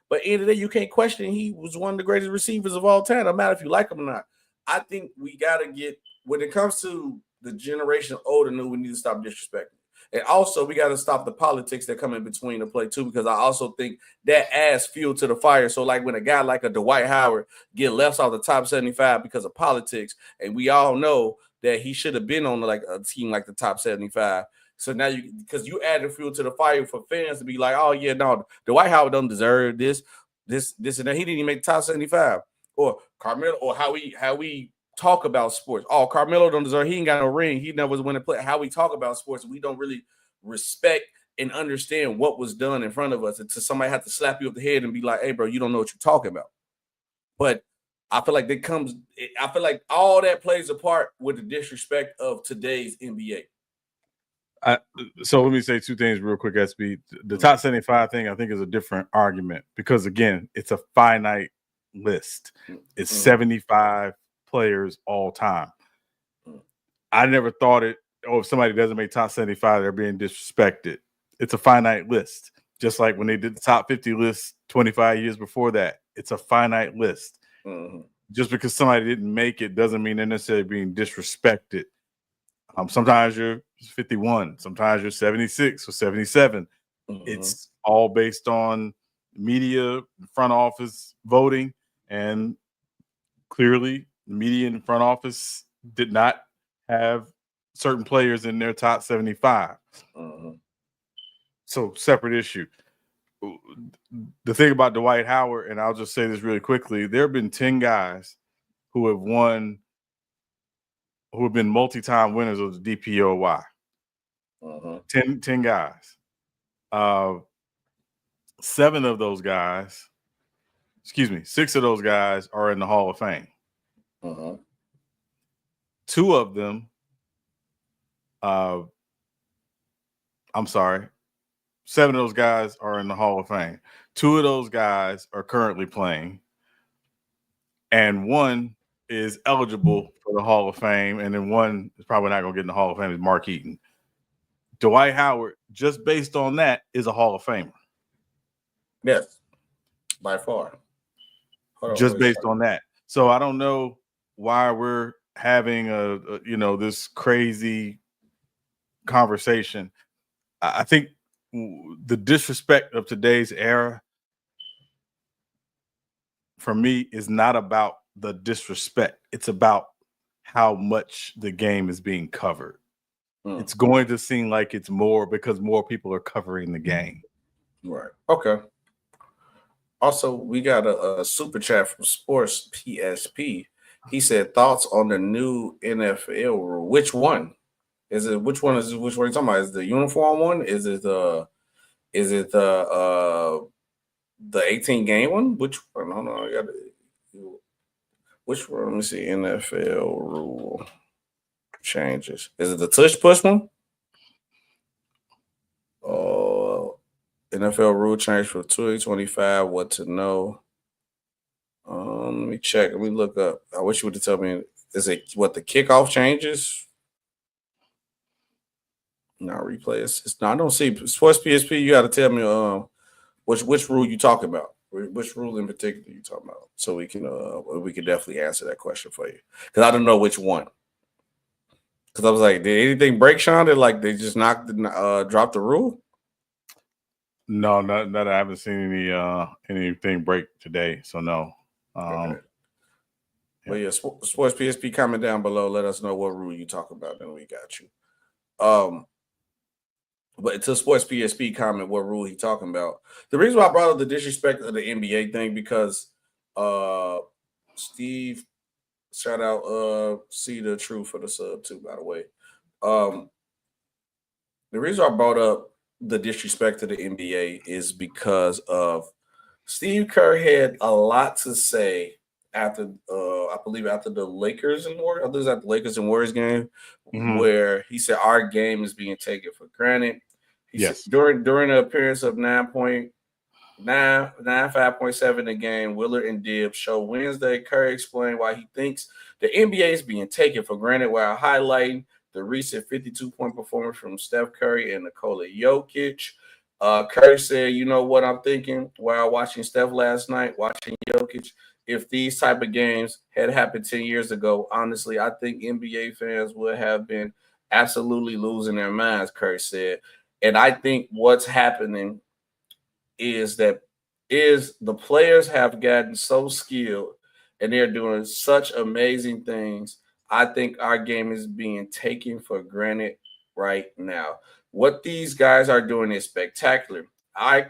But end of the day, you can't question he was one of the greatest receivers of all time, no matter if you like him or not. I think we got to get, when it comes to the generation old and new, we need to stop disrespecting. And also, we got to stop the politics that come in between the play, too, because I also think that adds fuel to the fire. So, like, when a guy like a Dwight Howard get left off the top 75 because of politics, and we all know that he should have been on, like, a team like the top 75. So now because you added fuel to the fire for fans to be like, oh, yeah, no, Dwight Howard don't deserve this, and that. He didn't even make the top 75. Or Carmelo, or how we talk about sports. Oh, Carmelo don't deserve. He ain't got no ring. He never was winning play. How we talk about sports, we don't really respect and understand what was done in front of us until somebody had to slap you up the head and be like, hey, bro, you don't know what you're talking about. But I feel like all that plays a part with the disrespect of today's NBA. So let me say two things real quick, SB. The top 75 thing I think is a different argument because, again, it's a finite list. It's 75 players all time. I never thought if somebody doesn't make top 75, they're being disrespected. It's a finite list. Just like when they did the top 50 list 25 years before that, it's a finite list. Mm-hmm. Just because somebody didn't make it doesn't mean they're necessarily being disrespected. Sometimes you're 51, sometimes you're 76 or 77. Mm-hmm. It's all based on media, front office voting, and clearly the media and front office did not have certain players in their top 75. Mm-hmm. So separate issue. The thing about Dwight Howard, and I'll just say this really quickly, there have been 10 guys who have been multi-time winners of the DPOY. Mm-hmm. 10 guys. 6 of those guys are in the Hall of Fame. Mm-hmm. 2 of them, 7 of those guys are in the Hall of Fame. 2 of those guys are currently playing. And 1 is eligible for the Hall of Fame. And then 1 is probably not going to get in the Hall of Fame is Mark Eaton. Dwight Howard, just based on that, is a Hall of Famer. Yes, by far. Just based on that. So I don't know why we're having this crazy conversation. I think the disrespect of today's era, for me, is not about the disrespect. It's about how much the game is being covered. It's going to seem like it's more because more people are covering the game. Right. Okay. Also, we got a super chat from Sports PSP. He said thoughts on the new NFL rule. Which one? Is it which one are you talking about? Is it the uniform one? Is it the 18 game one? Which one? Hold on, I got which one? Let me see. NFL rule changes. Is it the tush push one? NFL rule change for 2025. What to know? Let me check. Let me look up. I wish you would have told me. Is it what the kickoff changes? No, replay assist. No, I don't see Sports PSP. You got to tell me which rule you talking about. Which rule in particular you talking about? So we can definitely answer that question for you. Because I don't know which one. Because I was like, did anything break, Sean? Did like they just dropped the rule? No, not I haven't seen anything break today. So no. Okay. But yeah, Sports PSP, comment down below. Let us know what rule you talk about, then we got you. But to Sports PSP comment, what rule he talking about? The reason why I brought up the disrespect of the NBA thing because Steve, shout out See the Truth for the sub too, by the way. The reason I brought up the disrespect to the NBA is because of Steve Kerr had a lot to say after I believe after the Lakers and Warriors, I think it was at the Lakers and Warriors game, where he said our game is being taken for granted. He Yes. said during the appearance of 5.7 a game, Willard and Dibbs show Wednesday, Kerr explained why he thinks the NBA is being taken for granted while highlighting the recent 52-point performance from Steph Curry and Nikola Jokic. Kerr said, you know what I'm thinking while watching Steph last night, watching Jokic, if these type of games had happened 10 years ago, honestly, I think NBA fans would have been absolutely losing their minds, Kerr said. And I think what's happening is the players have gotten so skilled and they're doing such amazing things. I think our game is being taken for granted right now. What these guys are doing is spectacular. I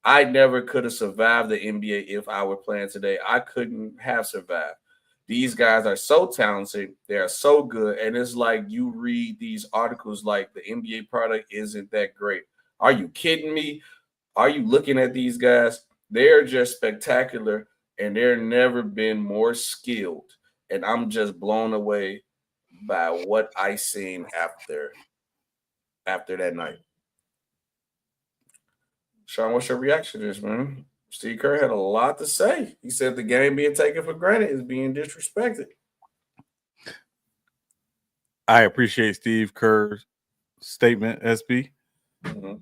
never could have survived the NBA if I were playing today. I couldn't have survived. These guys are so talented. They are so good. And it's like you read these articles like the NBA product isn't that great. Are you kidding me? Are you looking at these guys? They're just spectacular, and they're never been more skilled. And I'm just blown away by what I seen after that night. Sean, what's your reaction to this, man? Steve Kerr had a lot to say. He said the game being taken for granted is being disrespected. I appreciate Steve Kerr's statement, SB. Mm-hmm.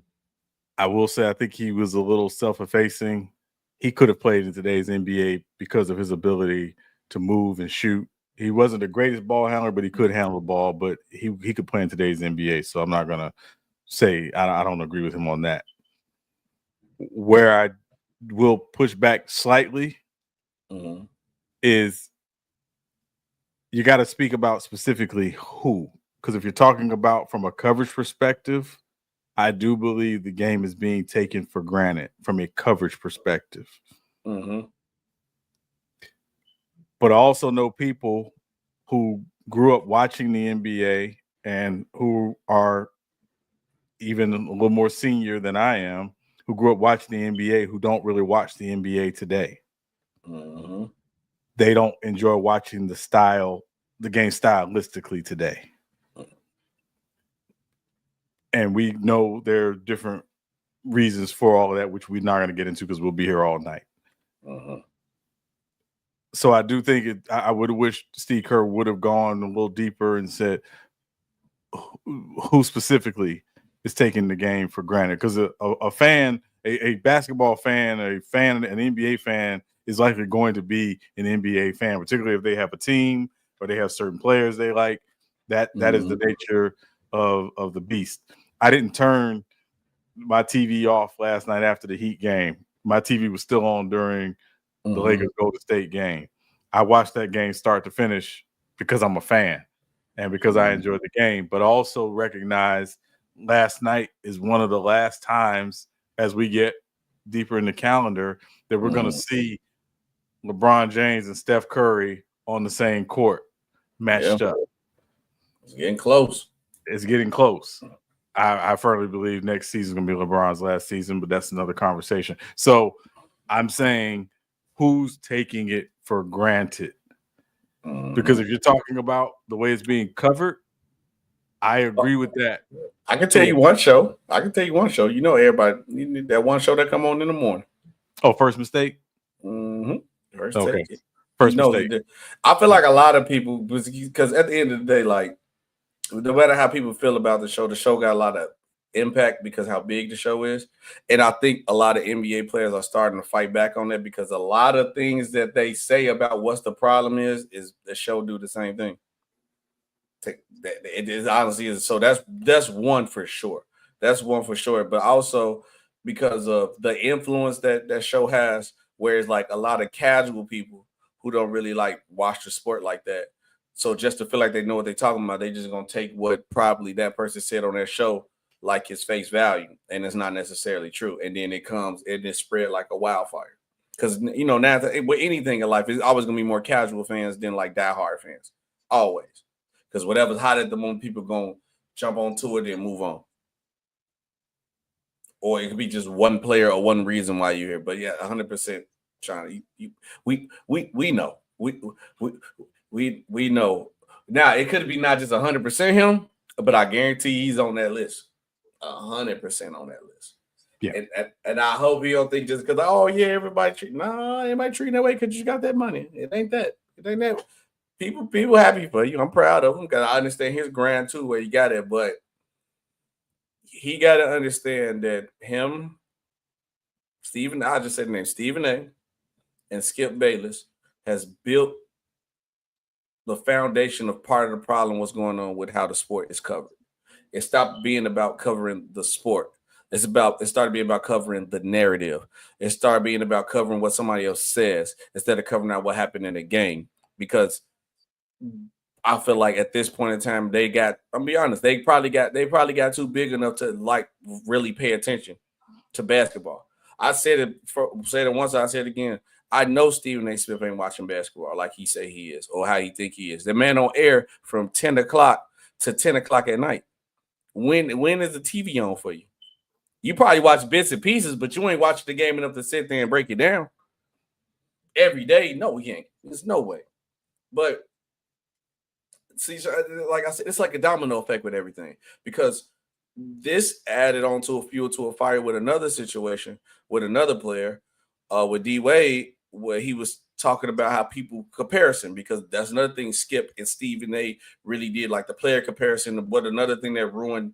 I will say I think he was a little self-effacing. He could have played in today's NBA because of his ability to move and shoot. He wasn't the greatest ball handler, but he could handle the ball. But he could play in today's NBA. So I'm not going to say I don't agree with him on that. Where I will push back slightly is you got to speak about specifically who. Because if you're talking about from a coverage perspective, I do believe the game is being taken for granted from a coverage perspective. Mm-hmm. But I also know people who grew up watching the NBA and who are even a little more senior than I am, who grew up watching the NBA, who don't really watch the NBA today. Mm-hmm. They don't enjoy watching the game stylistically today. And we know there are different reasons for all of that, which we're not going to get into because we'll be here all night. So I do think I would have wished Steve Kerr would have gone a little deeper and said who specifically is taking the game for granted. Because a fan, a basketball fan, an NBA fan is likely going to be an NBA fan, particularly if they have a team or they have certain players they like. That is the nature of the beast. I didn't turn my TV off last night after the Heat game. My TV was still on during the Lakers Golden State game. I watched that game start to finish because I'm a fan and because I enjoyed the game, but also recognize last night is one of the last times as we get deeper in the calendar that we're going to see LeBron James and Steph Curry on the same court matched up. It's getting close. It's getting close. I firmly believe next season is going to be LeBron's last season, but that's another conversation. So I'm saying, who's taking it for granted? Because if you're talking about the way it's being covered, I agree with that. I can tell you one show. You know, everybody, you need that one show that come on in the morning. Oh, First Mistake? Mm-hmm. First okay. Take. First Mistake. I feel like a lot of people, because at the end of the day, like, no matter how people feel about the show got a lot of impact because how big the show is. And I think a lot of NBA players are starting to fight back on that because a lot of things that they say about what's the problem is the show do the same thing. It is honestly, so that's one for sure. That's one for sure. But also because of the influence that show has, where it's like a lot of casual people who don't really like watch the sport like that. So just to feel like they know what they're talking about, they just gonna take what probably that person said on their show like his face value, and it's not necessarily true. And then it comes and it spread like a wildfire. Because you know now with anything in life, it's always gonna be more casual fans than like diehard fans, always. Because whatever's hot at the moment, people gonna jump onto it and move on. Or it could be just one player or one reason why you're here. But yeah, 100%, China. We know. We know. Now it could be not just 100% him, but I guarantee he's on that list. 100% on that list. Yeah. And I hope he don't think just because everybody treating that way because you got that money. It ain't that. People happy for you. I'm proud of him because I understand his grind too where he got it, but he got to understand that him, I just said the name, Stephen A. and Skip Bayless has built the foundation of part of the problem what's going on with how the sport is covered. It stopped being about covering the sport. It started being about covering the narrative. It started being about covering what somebody else says instead of covering out what happened in the game. Because I feel like at this point in time, I'm be honest, they probably got too big enough to like really pay attention to basketball. I said it once, I said it again. I know Stephen A. Smith ain't watching basketball like he say he is or how he think he is. The man on air from 10 o'clock to 10 o'clock at night. When is the TV on for you? You probably watch bits and pieces, but you ain't watching the game enough to sit there and break it down every day. No, we ain't. There's no way. But see, like I said, it's like a domino effect with everything because this added on to a fuel to a fire with another situation with another player, with D Wade, where he was talking about how people comparison, because that's another thing Skip and Stephen A. really did, like the player comparison. But another thing that ruined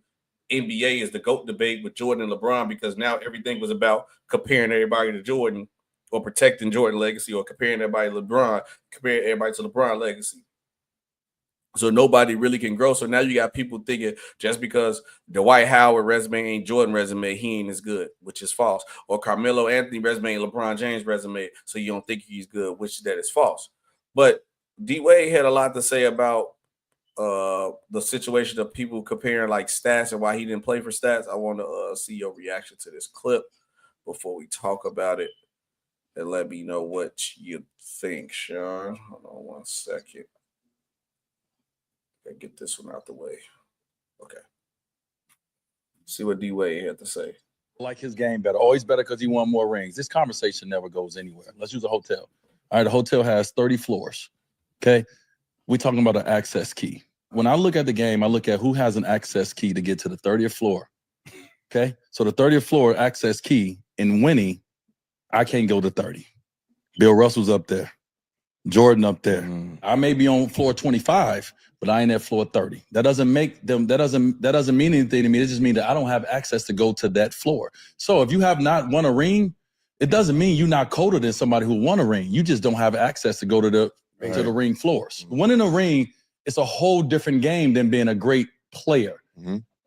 NBA is the GOAT debate with Jordan and LeBron, because now everything was about comparing everybody to Jordan or protecting Jordan legacy or comparing everybody to LeBron, comparing everybody to LeBron legacy. So nobody really can grow. So now you got people thinking just because Dwight Howard resume ain't Jordan resume, he ain't as good, which is false. Or Carmelo Anthony resume ain't LeBron James resume, so you don't think he's good, which that is false. But D Wade had a lot to say about the situation of people comparing like stats and why he didn't play for stats. I want to see your reaction to this clip before we talk about it, and let me know what you think, Sean. Hold on 1 second. Get this one out the way. Okay. See what D Wade had to say. Like his game better, always better because he won more rings. This conversation never goes anywhere. Let's use a hotel. All right, the hotel has 30 floors. Okay. We're talking about an access key. When I look at the game, I look at who has an access key to get to the 30th floor. Okay. So the 30th floor access key in winning, I can't go to 30. Bill Russell's up there. Jordan up there. I may be on floor 25, but I ain't at floor 30. That doesn't make them, that doesn't mean anything to me. It just means that I don't have access to go to that floor. So if you have not won a ring, it doesn't mean you're not colder than somebody who won a ring. You just don't have access to go to the ring floors. Winning a ring is a whole different game than being a great player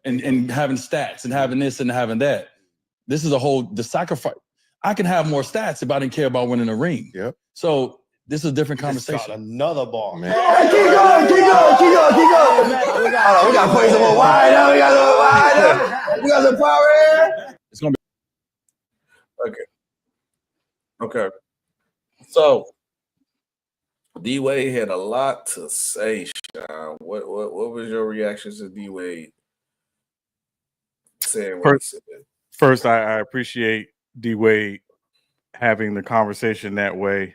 and having stats and having this and having that. This is the sacrifice. I can have more stats if I didn't care about winning a ring. Yep. So this is a different conversation. Another ball, man. Keep going. We got to play some more wide up. We got some power here. It's going to be Okay. So D-Wade had a lot to say, Sean. What was your reaction to D-Wade saying what he said? First, I appreciate D-Wade having the conversation that way.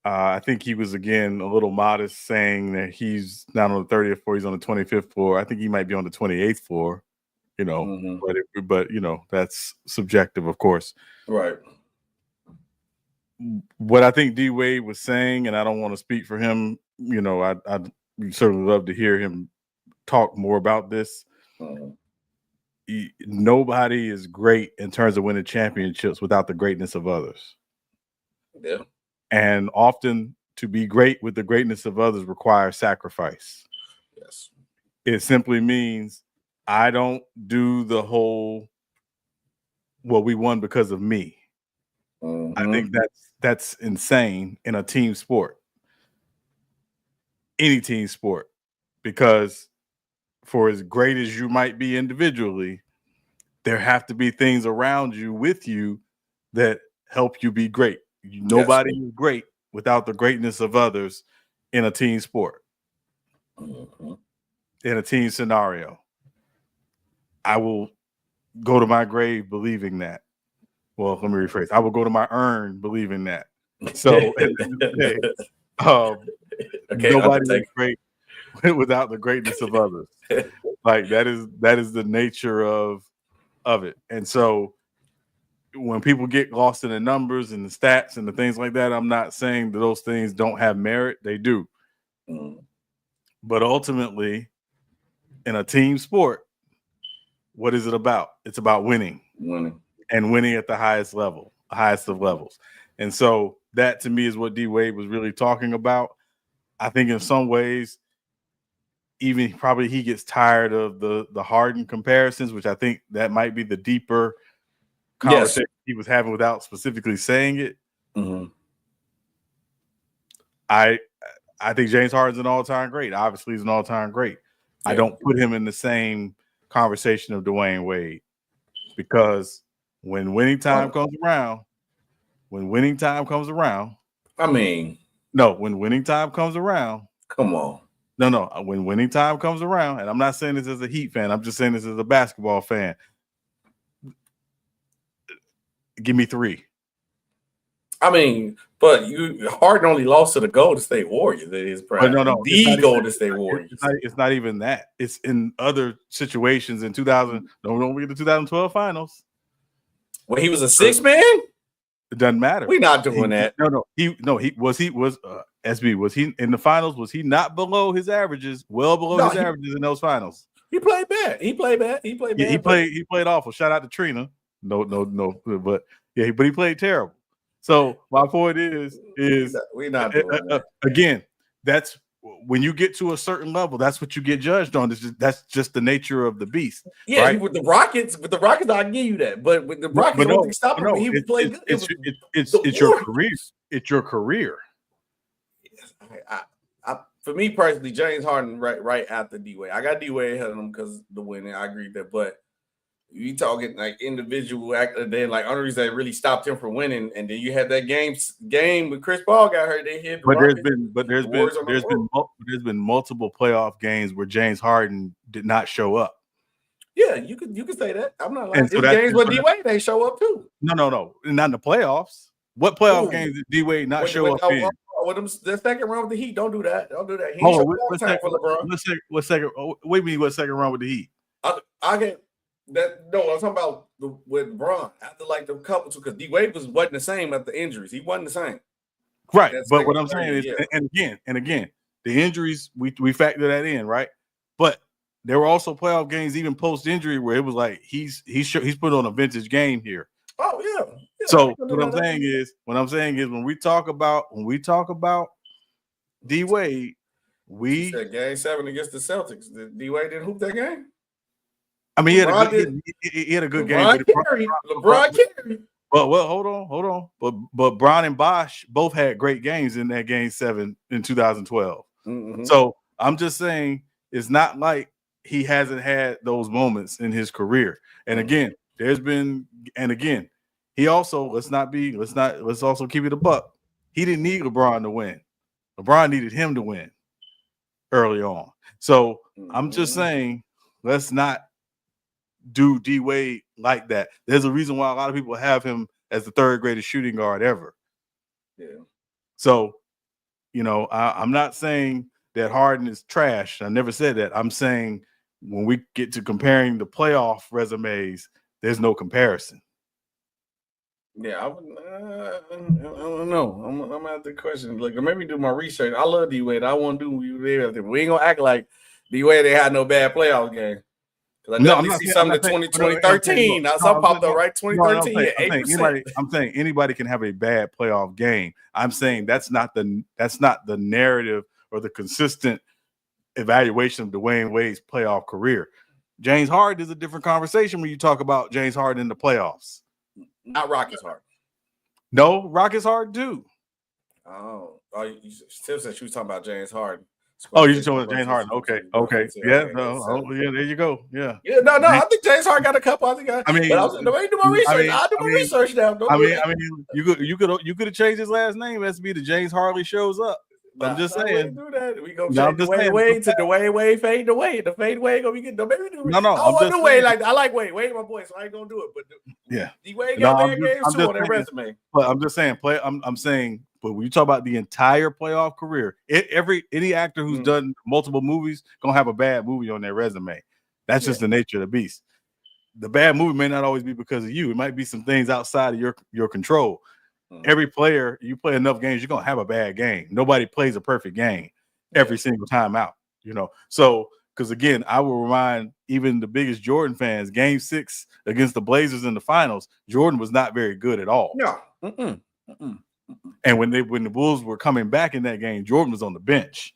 I think he was, again, a little modest saying that he's not on the 30th floor, he's on the 25th floor. I think he might be on the 28th floor, but that's subjective, of course. Right. What I think D-Wade was saying, and I don't want to speak for him, I'd certainly love to hear him talk more about this. Nobody is great in terms of winning championships without the greatness of others. Yeah. And often to be great with the greatness of others requires sacrifice. Yes. It simply means I don't do the whole, we won because of me. I think that's insane in a team sport. Any team sport. Because for as great as you might be individually, there have to be things around you with you that help you be great. Nobody is great without the greatness of others in a team sport, in a team scenario. I will go to my grave believing that. Well, let me rephrase. I will go to my urn believing that. So at the end of the day, nobody is great without the greatness of others. Like that is the nature of it. And so when people get lost in the numbers and the stats and the things like that, I'm not saying that those things don't have merit. They do. But ultimately, in a team sport, what is it about? It's about winning. And winning at the highest level, highest of levels. And so that to me is what D-Wade was really talking about. I think in some ways, even probably he gets tired of the Harden comparisons, which I think that might be the deeper conversation he was having without specifically saying it. I think James Harden's an all-time great. Obviously, he's an all-time great. Yeah. I don't put him in the same conversation of Dwyane Wade because when winning time comes around, when winning time comes around, come on. No. When winning time comes around, and I'm not saying this as a Heat fan, I'm just saying this as a basketball fan. Give me 3. But Harden only lost to the Golden State Warriors. It is the Golden State Warriors. It's not even that. It's in other situations in 2000. Don't get the 2012 finals. When he was a 6 man? It doesn't matter. We're not doing that. He was SB. Was he in the finals? Was he not below his averages? Well below his averages in those finals. He played bad. He played bad. He played awful. Shout out to Trina. No. But he played terrible. So my point is we're not doing that. Again, that's when you get to a certain level, that's what you get judged on. That's just the nature of the beast. Yeah, right? with the Rockets, I give you that. But with the Rockets, don't stop him. He would play good. It's your career. It's your career. For me personally, James Harden right after D-Wade. I got D-Wade ahead of him because the winning. I agree with that. But you talking like individual actor, then like only reason that really stopped him from winning, and then you had that game with Chris Paul got hurt. They hit. There's been multiple playoff games where James Harden did not show up. Yeah, you could say that. I'm not lying. So games where D-Wade they show up too. No, not in the playoffs. What playoff games did D-Wade not show up in? The second round with the Heat, don't do that. He what second round with the Heat? I get that. No, I'm talking about with Bron after like the couple two because D-Wade wasn't the same after injuries. He wasn't the same. Right, but what I'm saying is, and again, the injuries we factor that in, right? But there were also playoff games even post injury where it was like he's put on a vintage game here. Oh yeah. So what I'm saying is when we talk about D-Wade, we said game 7 against the Celtics. D-Wade didn't hoop that game. I mean, he had a good game. LeBron carried. Well, hold on. But Bron and Bosh both had great games in that game 7 in 2012. Mm-hmm. So I'm just saying it's not like he hasn't had those moments in his career. And again, he also let's also keep it a buck. He didn't need LeBron to win. LeBron needed him to win early on. So I'm just saying, let's not do D Wade like that. There's a reason why a lot of people have him as the third greatest shooting guard ever. Yeah. So, I'm not saying that Harden is trash. I never said that. I'm saying when we get to comparing the playoff resumes, there's no comparison. Yeah, I don't know. I'm gonna have to question. Like, let me do my research. I love D Wade. I want to do everything. We ain't gonna act like D Wade they had no bad playoff game. Because I definitely see something in 2013. Now some popped up right 2013. I'm saying anybody can have a bad playoff game. I'm saying that's not the narrative or the consistent evaluation of Dwyane Wade's playoff career. James Harden is a different conversation when you talk about James Harden in the playoffs. Not Rockets Harden. No, Rockets Harden too. Tiff said she was talking about James Harden. Oh, you're talking about James Harden. Okay. Yeah. Yeah. There you go. Yeah. Yeah. No. I think James Harden got a couple. I mean, let me do my research. I'll do my research now. You could have changed his last name. That's be the James Harley shows up. I'm just saying. Do that. We go change Dwyane Wade to Dwyane Wade fade away. The fade Wade gonna be good. No, maybe do. No. I want to Wade like that. I like Wade. Wade my boy, so I ain't gonna do it. But yeah, D-Wade got bad games too on their resume. But I'm just saying, I'm saying, but when you talk about the entire playoff career, any actor who's done multiple movies gonna have a bad movie on their resume. That's just the nature of the beast. The bad movie may not always be because of you. It might be some things outside of your control. Every player, you play enough games, you're gonna have a bad game. Nobody plays a perfect game every single time out, So, because again, I will remind even the biggest Jordan fans, Game 6 against the Blazers in the finals, Jordan was not very good at all. No. And when the Bulls were coming back in that game, Jordan was on the bench.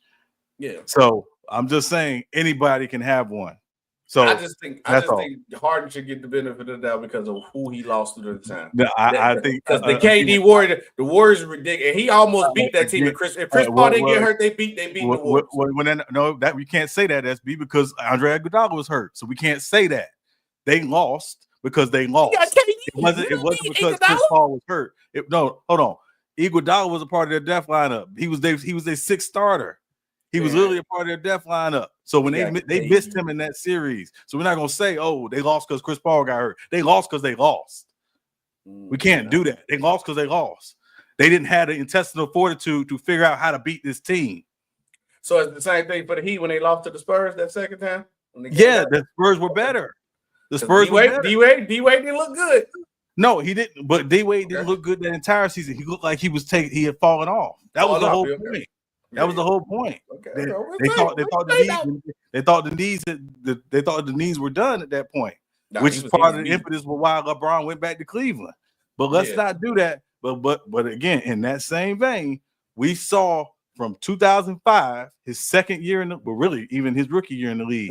Yeah. So I'm just saying anybody can have one. So I just think Harden should get the benefit of the doubt because of who he lost to the time. No, I think because the KD Warriors, the Warriors are ridiculous. And he almost beat that team. If Chris Paul didn't get hurt, they beat the Warriors. That we can't say that. Because Andre Iguodala was hurt, so we can't say that they lost because they lost. It wasn't because Chris Paul was hurt. Hold on. Iguodala was a part of their death lineup. He was their sixth starter. He was literally a part of their death lineup. So when they missed him in that series, so we're not gonna say, they lost because Chris Paul got hurt. They lost because they lost. We can't do that. They lost because they lost. They didn't have the intestinal fortitude to figure out how to beat this team. So it's the same thing for the Heat when they lost to the Spurs that second time. Yeah, the Spurs were better. The Spurs were better. D-Wade didn't look good. No, he didn't. But D-Wade didn't look good that entire season. He looked like he had fallen off. That was the whole point. That was the whole point. Okay. They thought the knees were done at that point, which is part of the impetus for why LeBron went back to Cleveland. But let's not do that. But again, in that same vein, we saw from 2005, his second year really even his rookie year in the league,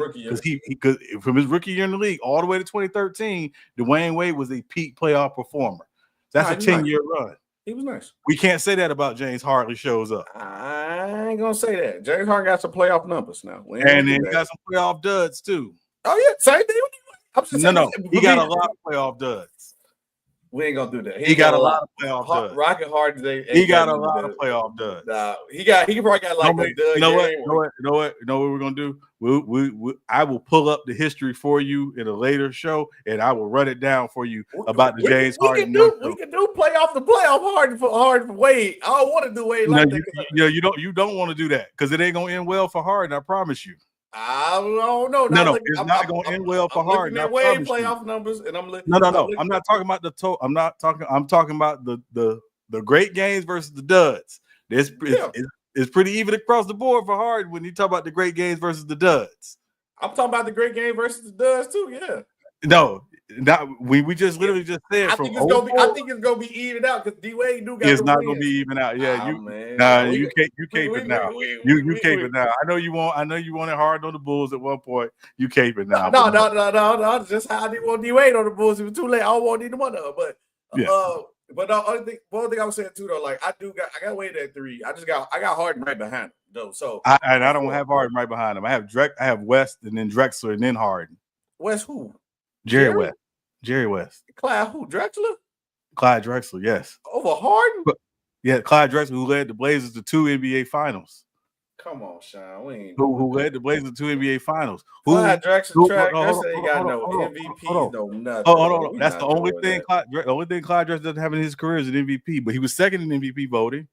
because from his rookie year in the league all the way to 2013, Dwyane Wade was a peak playoff performer. That's a 10-year run. He was nice. We can't say that about James Harden shows up. I ain't gonna say that. James Harden got some playoff numbers now. And then he got some playoff duds too. Oh yeah, same thing. No. He got a lot of playoff duds. We ain't gonna do that. He got a lot of playoff duds. Rocket Harden. He got a lot of playoff duds. He probably got like a dud. You know what we're gonna do? I will pull up the history for you in a later show, and I will run it down for you about the James Harden. We can do playoff Harden for Wade. I don't want to do Wade like that. You don't want to do that because it ain't gonna end well for Harden. I promise you. I don't know. It's not going to end well for Harden. Looking at Wade playoff numbers, and I'm looking. No. I'm not talking about the total. I'm talking about the great games versus the duds. It's pretty even across the board for Harden when you talk about the great games versus the duds. I'm talking about the great game versus the duds too. Yeah. No, we just literally just said. I think it's gonna be evened out because D-Wade do got. It's not gonna be even out. Yeah, you cape it now. You cape it now. I know you wanted hard on the Bulls at one point. You cape it now. No. Just how I didn't want D-Wade on the Bulls. It was too late. I don't want either one of them. But the other thing I was saying too though, like I got Wade at 3. I got Harden right behind him though. So I don't have Harden right behind him. I have West and then Drexler and then Harden. West who? Jerry West. Clyde who? Drexler? Clyde Drexler, yes. Over Harden? Yeah, Clyde Drexler, who led the Blazers to 2 NBA Finals. Come on, Sean. We ain't Who led the Blazers to 2 NBA Finals? Clyde Drexler track. Hold Drexler on, ain't got no hold on. MVPs, no nothing. Hold on. We That's not the only doing thing. that. The only thing Clyde Drexler doesn't have in his career is an MVP, but he was second in MVP voting.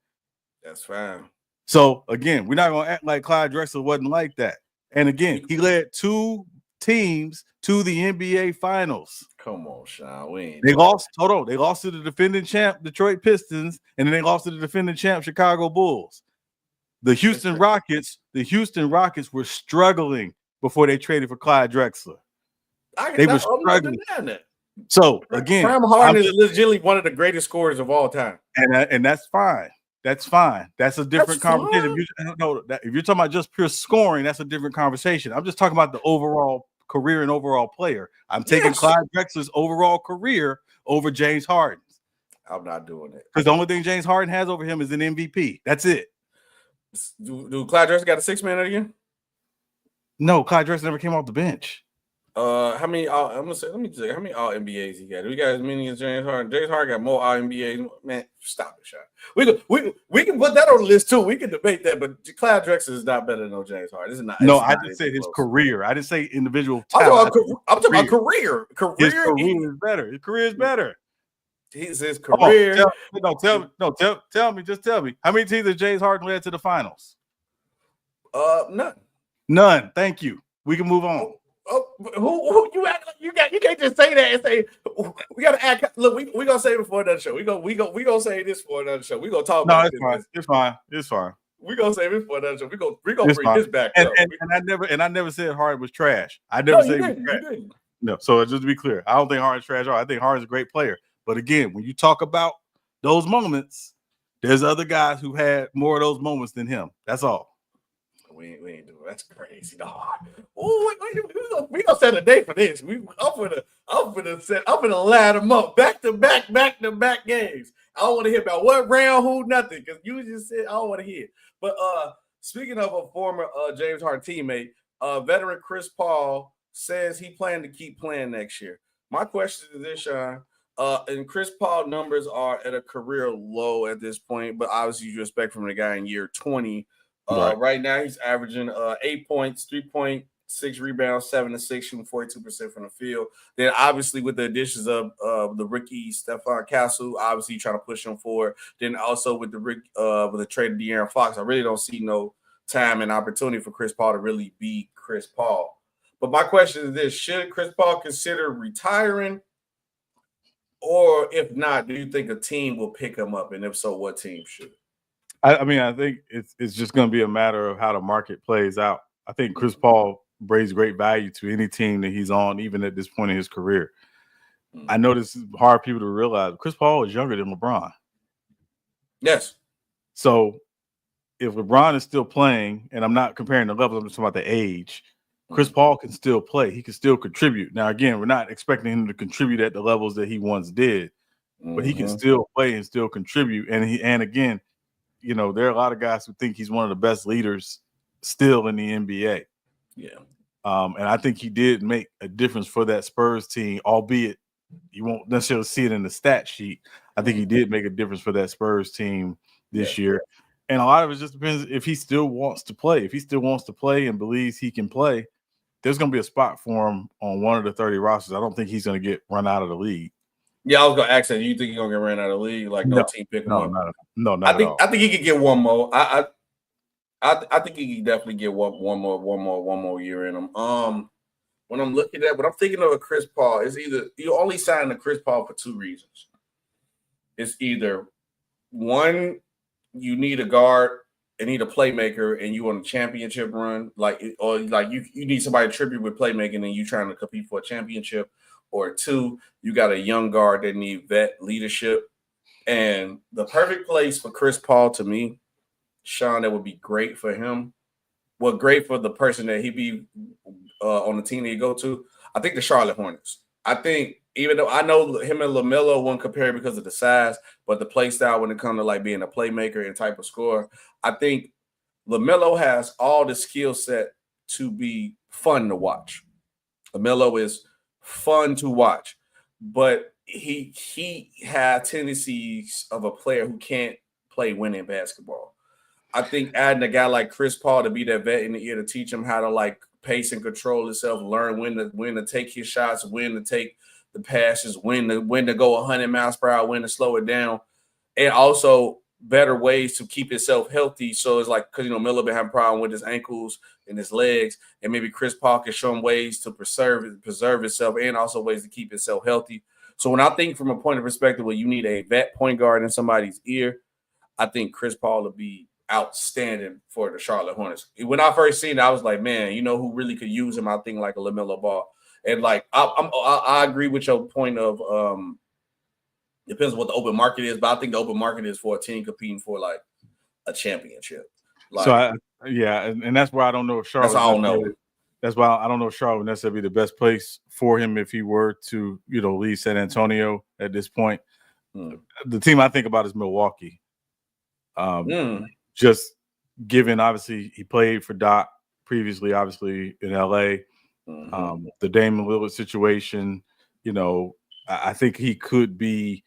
That's fine. So again, we're not gonna act like Clyde Drexler wasn't like that. And again, he led 2 teams to the NBA Finals. Come on, Sean. They lost. Hold on. They lost to the defending champ Detroit Pistons, and then they lost to the defending champ Chicago Bulls. The Houston Rockets were struggling before they traded for Clyde Drexler. They were struggling. So again, Prime Harden is legitimately one of the greatest scorers of all time, and that's fine. That's fine. That's a different conversation. If you're talking about just pure scoring, that's a different conversation. I'm just talking about the overall career and overall player. I'm taking Clyde Drexler's overall career over James Harden's. I'm not doing it because the only thing James Harden has over him is an MVP. That's it. Do Clyde Drexler got a 6-man again? No, Clyde Drexler never came off the bench. How many? I'm gonna say. Let me check. How many All NBAs he got? Do we got as many as James Harden? James Harden got more All NBAs. Man, stop it, Sean. We can put that on the list too. We can debate that, but Clyde Drexler is not better than James Harden. This is not. No, I just said his career. I didn't say individual talent. I'm talking about career. His career is better. His career is better. His career. Tell me. Just tell me. How many teams has James Harden led to the finals? None. Thank you. We can move on. Who you act like you can't just say that and say we gotta act. Look, we gonna save it for another show. We gonna save this for another show. We gonna talk about it's fine. It's fine. We gonna save it for another show. We gonna bring this back and, up. And I never said Harden was trash. I never said he was trash. No, so just to be clear, I don't think Harden's trash. I think Harden's a great player. But again, when you talk about those moments, there's other guys who had more of those moments than him. That's all. We ain't doing it. That's crazy, dog. We gonna set a day for this. I'm gonna line them up back to back games. I don't want to hear about what round, who, nothing, because you just said I don't want to hear. But speaking of a former James Harden teammate, veteran Chris Paul says he planned to keep playing next year. My question is this, Sean. And Chris Paul numbers are at a career low at this point, but obviously you expect from the guy in year 20. Right now he's averaging 8 points, 3.6 rebounds, 7 assists, shooting 42% from the field. Then obviously with the additions of the rookie Stephon Castle, obviously trying to push him forward. Then also with the trade of De'Aaron Fox, I really don't see no time and opportunity for Chris Paul to really be Chris Paul. But my question is this: should Chris Paul consider retiring? Or if not, do you think a team will pick him up? And if so, what team should? I mean, I think it's just going to be a matter of how the market plays out. I think Chris Paul brings great value to any team that he's on, even at this point in his career. I know this is hard for people to realize. Chris Paul is younger than LeBron. Yes. So if LeBron is still playing, and I'm not comparing the levels, I'm just talking about the age, Chris Paul can still play. He can still contribute. Now, again, we're not expecting him to contribute at the levels that he once did, but he can still play and still contribute. And again, you know, there are a lot of guys who think he's one of the best leaders still in the NBA. Yeah. And I think he did make a difference for that Spurs team, albeit you won't necessarily see it in the stat sheet. I think he did make a difference for that Spurs team this year. And a lot of it just depends if he still wants to play. If he still wants to play and believes he can play, there's going to be a spot for him on one of the 30 rosters. I don't think he's going to get run out of the league. Yeah, I was going to ask that. Do you think he's going to get ran out of the league? Like no team pick him up? No, I think he could get one more. I think he could definitely get one more year in him. When I'm looking at, when I'm thinking of a Chris Paul, it's either you only sign a Chris Paul for two reasons. It's either one, you need a guard and need a playmaker, and you on a championship run, or you need somebody to tribute with playmaking, and you trying to compete for a championship. Or two, you got a young guard that need vet leadership. And the perfect place for Chris Paul, to me, Sean, that would be great for him. Well, great for the person that he be on the team that he go to. I think the Charlotte Hornets. I think, even though I know him and LaMelo won't compare because of the size, but the play style when it comes to like being a playmaker and type of scorer, I think LaMelo has all the skill set to be fun to watch. LaMelo is fun to watch, but he had tendencies of a player who can't play winning basketball. I think adding a guy like Chris Paul to be that vet in the ear to teach him how to like pace and control himself, learn when to take his shots, when to take the passes, when to go 100 miles per hour, when to slow it down, and also better ways to keep himself healthy. So it's like, because Melo been having a problem with his ankles and his legs, and maybe Chris Paul can show him ways to preserve himself and also ways to keep himself healthy. So when I think from a point of perspective where you need a vet point guard in somebody's ear, I think Chris Paul would be outstanding for the Charlotte Hornets. When I first seen it, I was like, man, who really could use him? I think like a LaMelo Ball. And like I agree with your point of depends on what the open market is, but I think the open market is for a team competing for like a championship. Like, so and that's why I don't know if Charlotte. That's all I don't know. That's why I don't know if Charlotte would necessarily be the best place for him if he were to leave San Antonio at this point. The team I think about is Milwaukee. Just given, obviously, he played for Doc previously, obviously in LA. The Damian Lillard situation, I think he could be,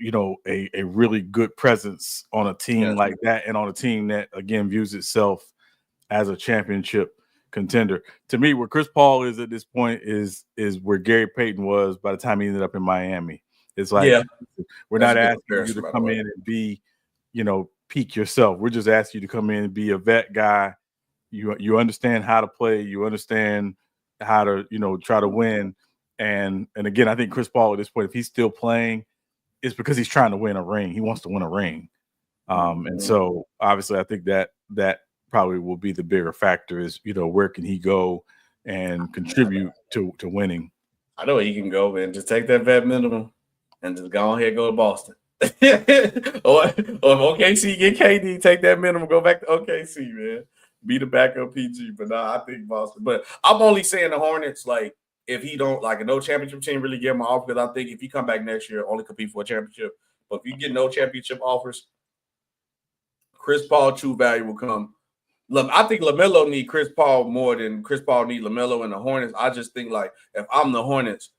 a really good presence on a team like that, and on a team that again views itself as a championship contender. To me, where Chris Paul is at this point is where Gary Payton was by the time he ended up in Miami. It's like we're not asking you to come in and be, peak yourself. We're just asking you to come in and be a vet guy. You understand how to play. You understand how to, try to win. And again, I think Chris Paul at this point, if he's still playing, it's because he's trying to win a ring. He wants to win a ring. And so obviously I think that probably will be the bigger factor is, where can he go and contribute to winning? I know he can go, man. Just take that vet minimum and just go ahead and go to Boston. or if OKC get KD, take that minimum, go back to OKC, man. Be the backup PG. But I think Boston. But I'm only saying the Hornets, like, if he don't, like, a no championship team really get him off, because I think if he come back next year, only compete for a championship. But if you get no championship offers, Chris Paul true value will come. I think LaMelo need Chris Paul more than Chris Paul need LaMelo and the Hornets. I just think, like, if I'm the Hornets,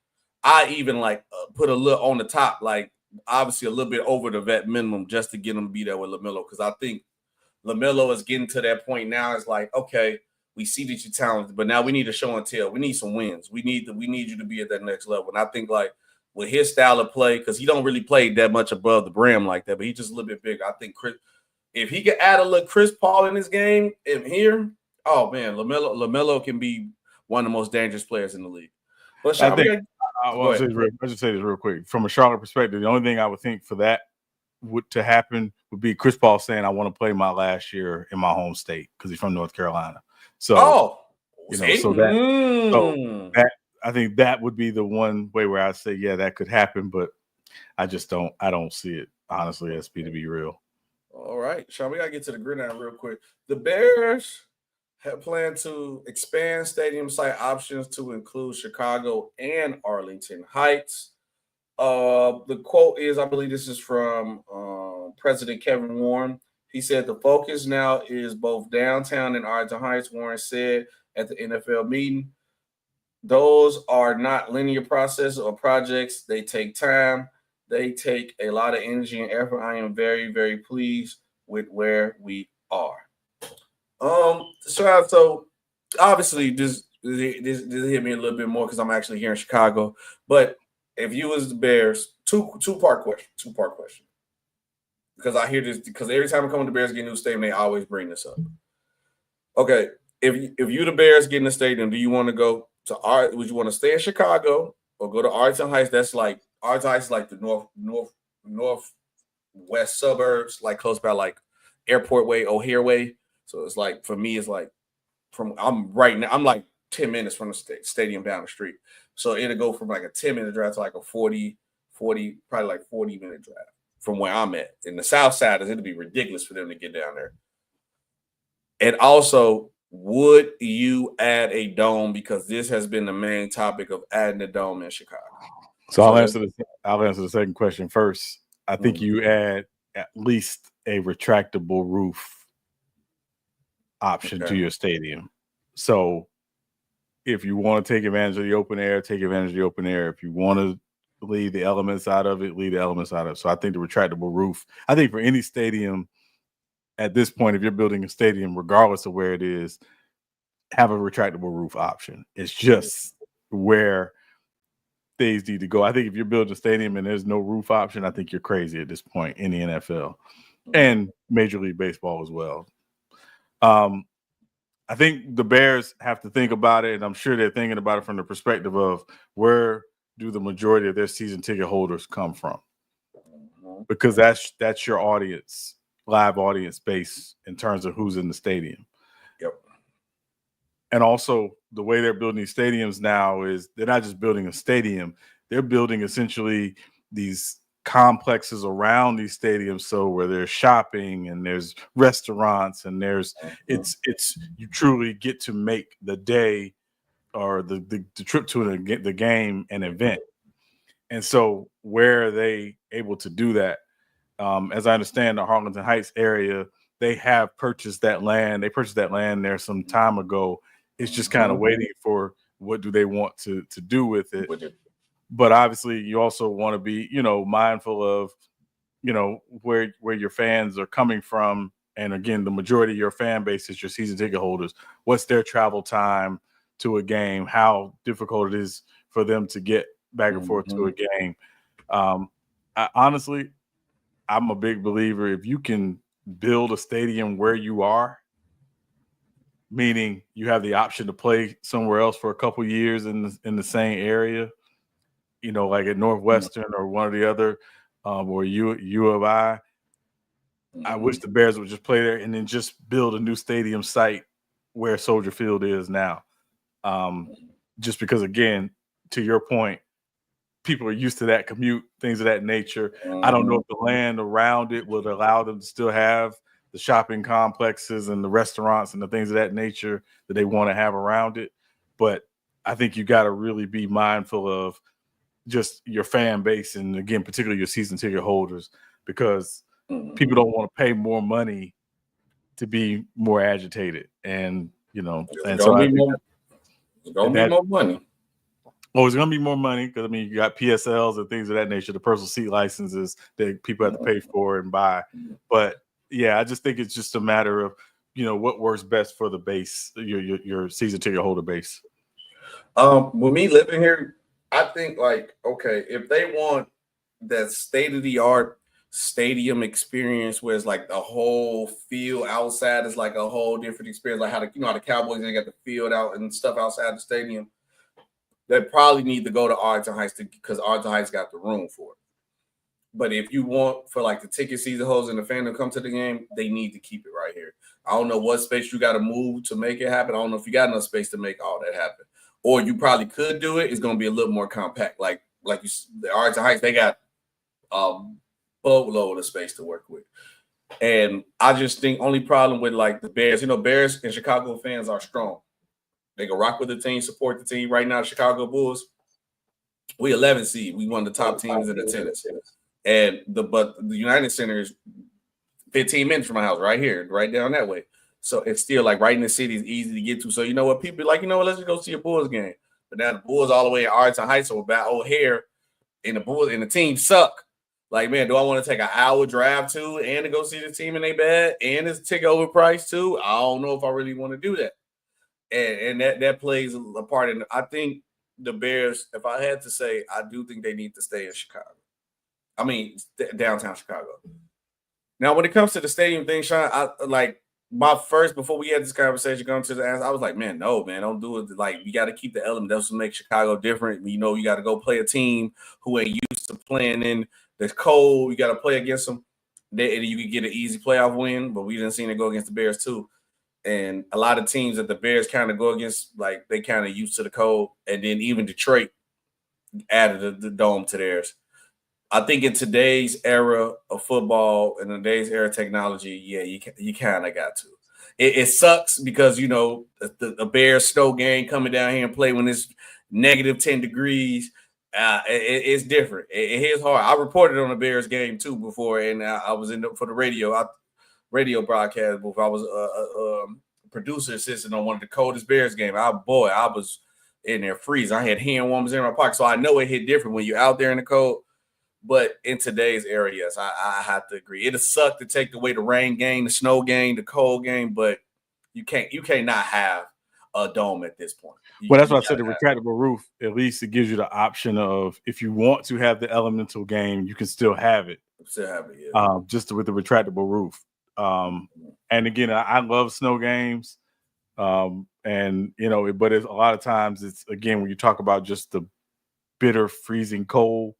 I even, like, put a little on the top, like, obviously a little bit over the vet minimum just to get him to be there with LaMelo, because I think LaMelo is getting to that point now. It's like, okay, we see that you're talented, but now we need to show and tell. We need some wins. We need you to be at that next level. And I think, like, with his style of play, because he don't really play that much above the brim like that, but he's just a little bit bigger. I think if he could add a little Chris Paul in his game in here, oh man, LaMelo can be one of the most dangerous players in the league. But I'll just say this real quick. From a Charlotte perspective, the only thing I would think for that to happen would be Chris Paul saying, "I want to play my last year in my home state," because he's from North Carolina. So, that I think that would be the one way where I say, yeah, that could happen, but I don't see it, honestly, SP, to be real. All right, Sean, we got to get to the gridiron real quick. The Bears have planned to expand stadium site options to include Chicago and Arlington Heights. The quote is, I believe this is from President Kevin Warren. He said the focus now is both downtown and Arlington Heights, Warren said at the NFL meeting. Those are not linear processes or projects. They take time. They take a lot of energy and effort. I am very, very pleased with where we are. So obviously this hit me a little bit more because I'm actually here in Chicago. But if you was the Bears, two-part question. Because I hear this, because every time I come to the Bears get a new stadium, they always bring this up. Okay, if you the Bears get in the stadium, do you want to go to would you want to stay in Chicago or go to Arlington Heights? That's like Arlington Heights is like the northwest suburbs, like close by like Airport Way, O'Hare Way. So it's like, for me, it's like I'm like 10 minutes from the stadium down the street. So it'll go from like a 10-minute drive to like a 40, probably like 40-minute drive from where I'm at. In the South Side, it'd be ridiculous for them to get down there. And also, would you add a dome? Because this has been the main topic of adding a dome in Chicago. So I'll answer the second question first. I think you add at least a retractable roof option to your stadium. So if you want to take advantage of the open air, take advantage of the open air. If you want to leave the elements out of it. So I think the retractable roof, I think for any stadium at this point, if you're building a stadium, regardless of where it is, have a retractable roof option. It's just where things need to go. I think if you're building a stadium and there's no roof option, I think you're crazy at this point in the NFL and Major League Baseball as well. I think the Bears have to think about it, and I'm sure they're thinking about it from the perspective of where do the majority of their season ticket holders come from? Because that's your audience, live audience base in terms of who's in the stadium. Yep. And also the way they're building these stadiums now is they're not just building a stadium, they're building essentially these complexes around these stadiums, so where there's shopping and there's restaurants and there's it's you truly get to make the day or the trip to the game an event. And so where are they able to do that? As I understand, the Harlingen Heights area, they have purchased that land. They purchased that land there some time ago. It's just kind of waiting for what do they want to do with it. But obviously, you also want to be, mindful of, where your fans are coming from. And again, the majority of your fan base is your season ticket holders. What's their travel time to a game? How difficult it is for them to get back and forth to a game? Honestly, I'm a big believer if you can build a stadium where you are, meaning you have the option to play somewhere else for a couple years in the same area, like at Northwestern or one of the other, or U of I. I wish the Bears would just play there and then just build a new stadium site where Soldier Field is now. Just because, again, to your point, people are used to that commute, things of that nature. I don't know if the land around it would allow them to still have the shopping complexes and the restaurants and the things of that nature that they want to have around it. But I think you got to really be mindful of just your fan base and, again, particularly your season ticket holders, because people don't want to pay more money to be more agitated. And, it's going to be more money. Oh, it's going to be more money because, you got PSLs and things of that nature, the personal seat licenses that people have to pay for and buy. But, yeah, I just think it's just a matter of, what works best for the base, your season ticket holder base. With me living here, I think, okay, if they want that state-of-the-art stadium experience where it's like the whole field outside is like a whole different experience, like how the Cowboys, they got the field out and stuff outside the stadium, they probably need to go to Arlington Heights because Arlington Heights got the room for it. But if you want for the ticket season holders and the fan to come to the game, they need to keep it right here. I don't know what space you got to move to make it happen. I don't know if you got enough space to make all that happen. Or you probably could do it. It's going to be a little more compact. Like the Arlington Heights, they got a boatload of space to work with. And I just think only problem with the Bears, Bears and Chicago fans are strong. They can rock with the team, support the team. Right now, Chicago Bulls, we 11 seed. We one of the top teams in attendance. And the United Center is 15 minutes from my house, right here, right down that way. So it's still right in the city is easy to get to. So people are let's just go see a Bulls game. But now the Bulls all the way in Arlington Heights or about O'Hare, and the Bulls and the team suck. Man, do I want to take an hour drive to and to go see the team in their bed and it's ticket overpriced too? I don't know if I really want to do that. And that plays a part in it. I think the Bears, if I had to say, I do think they need to stay in Chicago. Downtown Chicago. Now, when it comes to the stadium thing, Sean, before we had this conversation going to the answer, I was like, man, don't do it. You got to keep the element. That's what makes Chicago different. You got to go play a team who ain't used to playing in the cold. You got to play against them. You could get an easy playoff win, but we didn't see it go against the Bears too. And a lot of teams that the Bears kind of go against, they kind of used to the cold. And then even Detroit added the dome to theirs. I think in today's era of football and today's era of technology, yeah, you kind of got to. It sucks because, the Bears snow game coming down here and play when it's negative 10 degrees. It's different. It hits hard. I reported on the Bears game too before, and I was for the radio broadcast before. I was a producer assistant on one of the coldest Bears games. I was in there freezing. I had hand warmers in my pocket, so I know it hit different when you're out there in the cold. But in today's era, yes, I have to agree. It'll suck to take away the rain game, the snow game, the cold game, but you can't not have a dome at this point. Well, that's why I said the retractable roof. At least it gives you the option of, if you want to have the elemental game, you can still have it. Yeah. Just with the retractable roof. And again, I love snow games. And but it's a lot of times it's, again, when you talk about just the bitter freezing cold,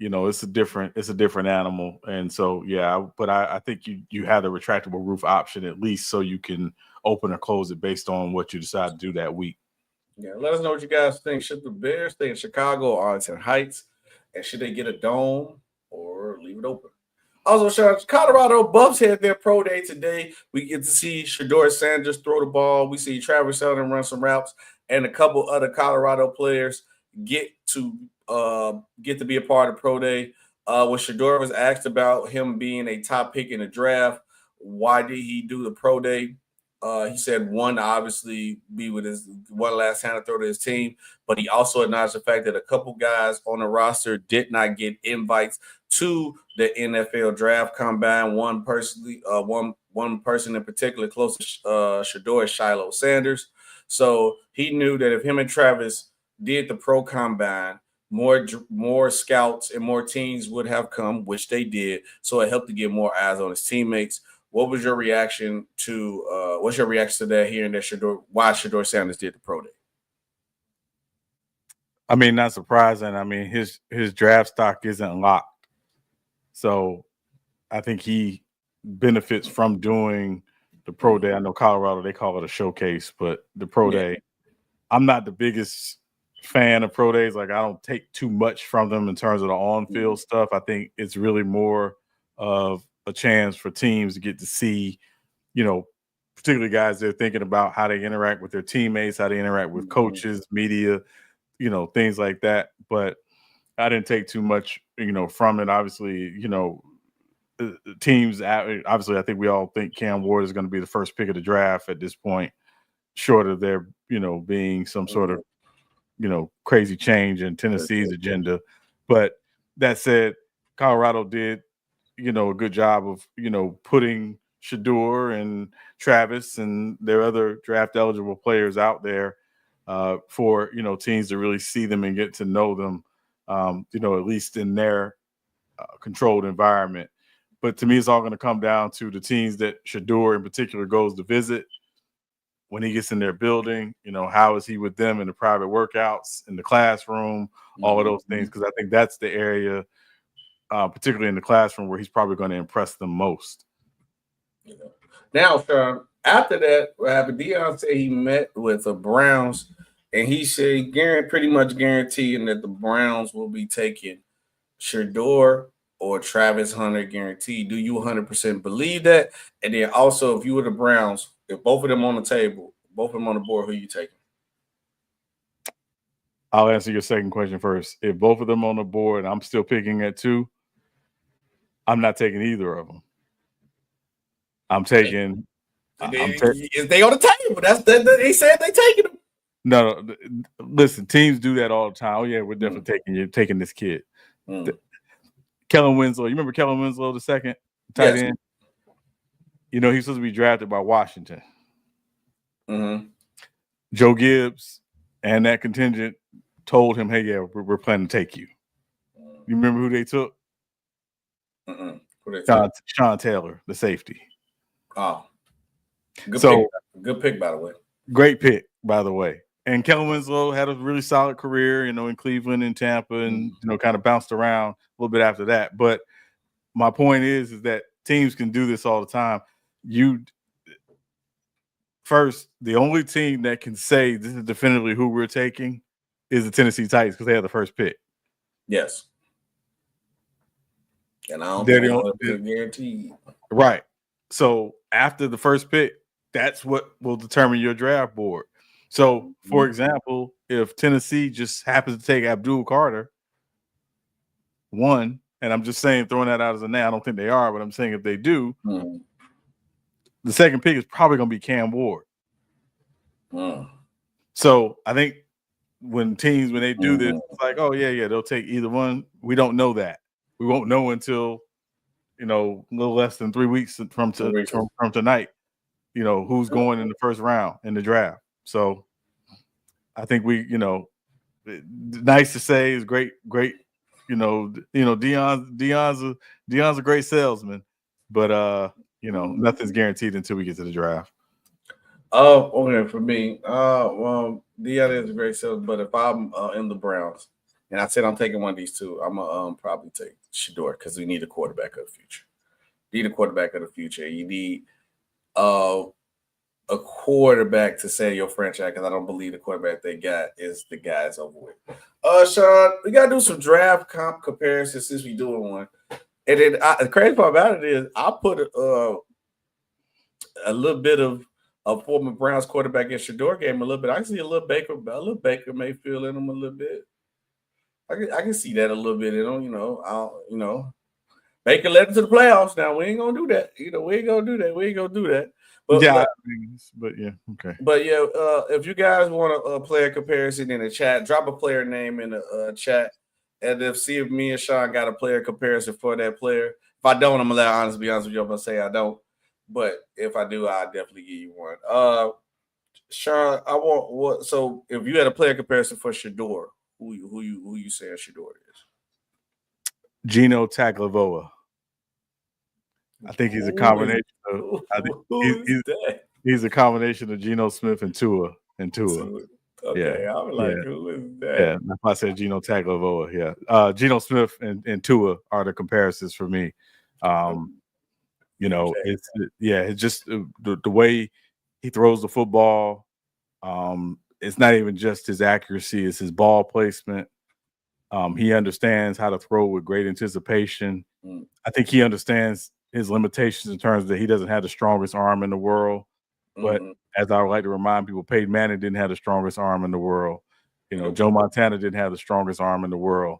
it's a different animal. And so, yeah, but I think you have the retractable roof option, at least, so you can open or close it based on what you decide to do that week. Yeah, let us know what you guys think. Should the Bears stay in Chicago or Arlington Heights? And should they get a dome or leave it open? Also, Sean, Colorado Buffs had their pro day today. We get to see Shedeur Sanders throw the ball. We see Travis Sheldon run some routes, and a couple other Colorado players get to be a part of pro day. When Shedeur was asked about him being a top pick in the draft, why did he do the pro day? He said, one, obviously be with his one last time to throw to his team, but he also acknowledged the fact that a couple guys on the roster did not get invites to the NFL draft combine. One person in particular close to Shedeur is Shiloh Sanders. So he knew that if him and Travis did the pro combine, more scouts and more teams would have come, which they did. So it helped to get more eyes on his teammates. What was your reaction to what's your reaction to that, hearing that why Shedeur Sanders did the pro day? I mean, not surprising. I mean, his draft stock isn't locked. So I think he benefits from doing the pro day. I know Colorado, they call it a showcase, but the pro day, I'm not the biggest fan of pro days. Like, I don't take too much from them in terms of the on-field stuff. I think it's really more of a chance for teams to get to see, particularly guys they're thinking about how they interact with their teams, how they interact with coaches, media, things like that. But I didn't take too much, from it. Obviously, teams, obviously, I think we all think Cam Ward is going to be the first pick of the draft at this point, short of there, being some sort of, crazy change in Tennessee's agenda. But that said, Colorado did, a good job of, putting Shedeur and Travis and their other draft eligible players out there for, teams to really see them and get to know them, at least in their controlled environment. But to me, it's all going to come down to the teams that Shedeur in particular goes to visit. When he gets in their building, how is he with them in the private workouts, in the classroom, all of those things, because I think that's the area, particularly in the classroom, where he's probably going to impress them most. Now, Sean, after that, what happened? Deion said he met with the Browns, and he said pretty much guaranteeing that the Browns will be taking Shedeur or Travis Hunter, guaranteed. Do you 100% believe that? And then also, if you were the Browns, if both of them on the table, both of them on the board, who are you taking? I'll answer your second question first. If both of them on the board, I'm still picking at 2. I'm not taking either of them. I'm taking. If they on the table, they said they taking them. No, listen. Teams do that all the time. Oh yeah, we're definitely taking this kid. Kellen Winslow. You remember Kellen Winslow, the second tight end? He's supposed to be drafted by Washington. Mm-hmm. Joe Gibbs and that contingent told him, "Hey, yeah, we're planning to take you." You remember who they took? Sean Taylor, the safety. Oh, good pick, by the way. Great pick, by the way. And Kellen Winslow had a really solid career, in Cleveland and Tampa, and kind of bounced around a little bit after that. But my point is that teams can do this all the time. The only team that can say this is definitively who we're taking is the Tennessee Titans, because they have the first pick. Yes. And I don't think they're guaranteed. Right. So after the first pick, that's what will determine your draft board. So, for example, if Tennessee just happens to take Abdul Carter, 1, and I'm just saying, throwing that out as a name, I don't think they are, but I'm saying if they do, the second pick is probably going to be Cam Ward. So I think when they do this, it's like, oh yeah, they'll take either one. We don't know that. We won't know until a little less than 3 weeks from tonight. Who's going in the first round in the draft. So I think nice to say is great. Deion's a great salesman, but nothing's guaranteed until we get to the draft. Oh, okay. For me, well, Deion is a great salesman, but if I'm in the Browns and I said I'm taking one of these two, I'm gonna probably take Shedeur because we need a quarterback of the future. You need a quarterback to save your franchise because I don't believe the quarterback they got is the guys over with. Sean, we gotta do some draft comp comparisons since we doing one. And then the crazy part about it is I put a little bit of a former Browns quarterback in Shedeur game a little bit. I can see a little Baker Mayfield in him a little bit. I can see that a little bit in him. Baker led him to the playoffs. Now we ain't gonna do that. We ain't gonna do that. But yeah, okay. But yeah, if you guys want a player comparison in the chat, drop a player name in the chat, and see if me and Sean got a player comparison for that player. If I don't, I'm gonna be honest with you. I'm gonna say I don't. But if I do, I'll definitely give you one. Sean, I want what? So if you had a player comparison for Shedeur, who you saying Shedeur is? Gino Tagovailoa. I think he's a combination he's a combination of Geno Smith and Tua. Okay, I was like, who is that? Yeah, that's why I said Gino Tagovailoa. Yeah, Geno Smith and Tua are the comparisons for me. It's just the way he throws the football. It's not even just his accuracy; it's his ball placement. He understands how to throw with great anticipation. I think he understands his limitations in terms that he doesn't have the strongest arm in the world. But as I would like to remind people, Peyton Manning didn't have the strongest arm in the world. Joe Montana didn't have the strongest arm in the world.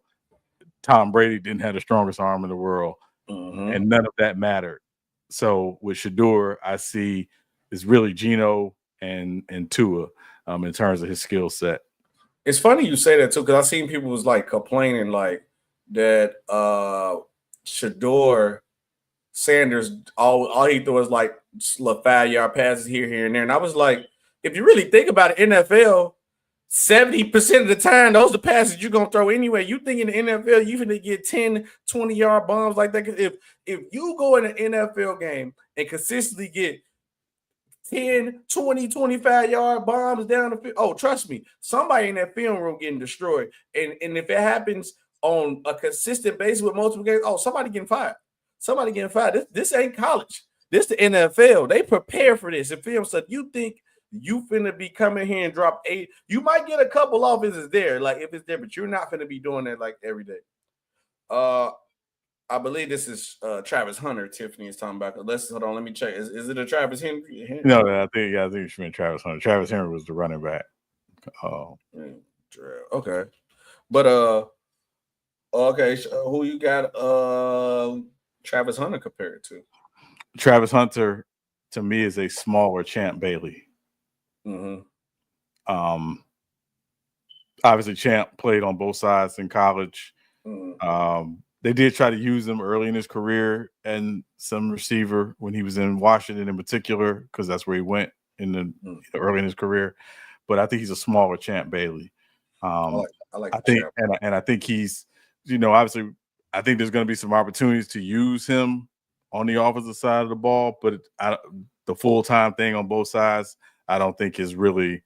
Tom Brady didn't have the strongest arm in the world. And none of that mattered. So with Shedeur, I see is really Geno and Tua in terms of his skill set. It's funny you say that too, because I seen people was like complaining like that Shedeur Sanders all he threw was like 5-yard passes here and there. And I was like, if you really think about it, NFL, 70% of the time, those are the passes you're gonna throw anyway. You think in the NFL, you're gonna get 10, 20-yard bombs like that. If you go in an NFL game and consistently get 10, 20, 25-yard bombs down the field, oh, trust me, somebody in that film room getting destroyed. And if it happens on a consistent basis with multiple games, oh, somebody getting fired. This ain't college. This the NFL. They prepare for this. And film stuff. You think you finna be coming here and drop 8? You might get a couple off if it's there, but you're not finna be doing that like every day. I believe this is Travis Hunter. Tiffany is talking about. Hold on. Let me check. Is it a Travis Henry? No, I think it's been Travis Hunter. Travis Henry was the running back. Okay, but okay. Who you got? Travis Hunter compared to? Travis Hunter, to me, is a smaller Champ Bailey. Obviously, Champ played on both sides in college. They did try to use him early in his career and some receiver when he was in Washington in particular, because that's where he went early in his career. But I think he's a smaller Champ Bailey. I think he's, obviously, I think there's going to be some opportunities to use him on the offensive side of the ball, but the full-time thing on both sides, I don't think is really,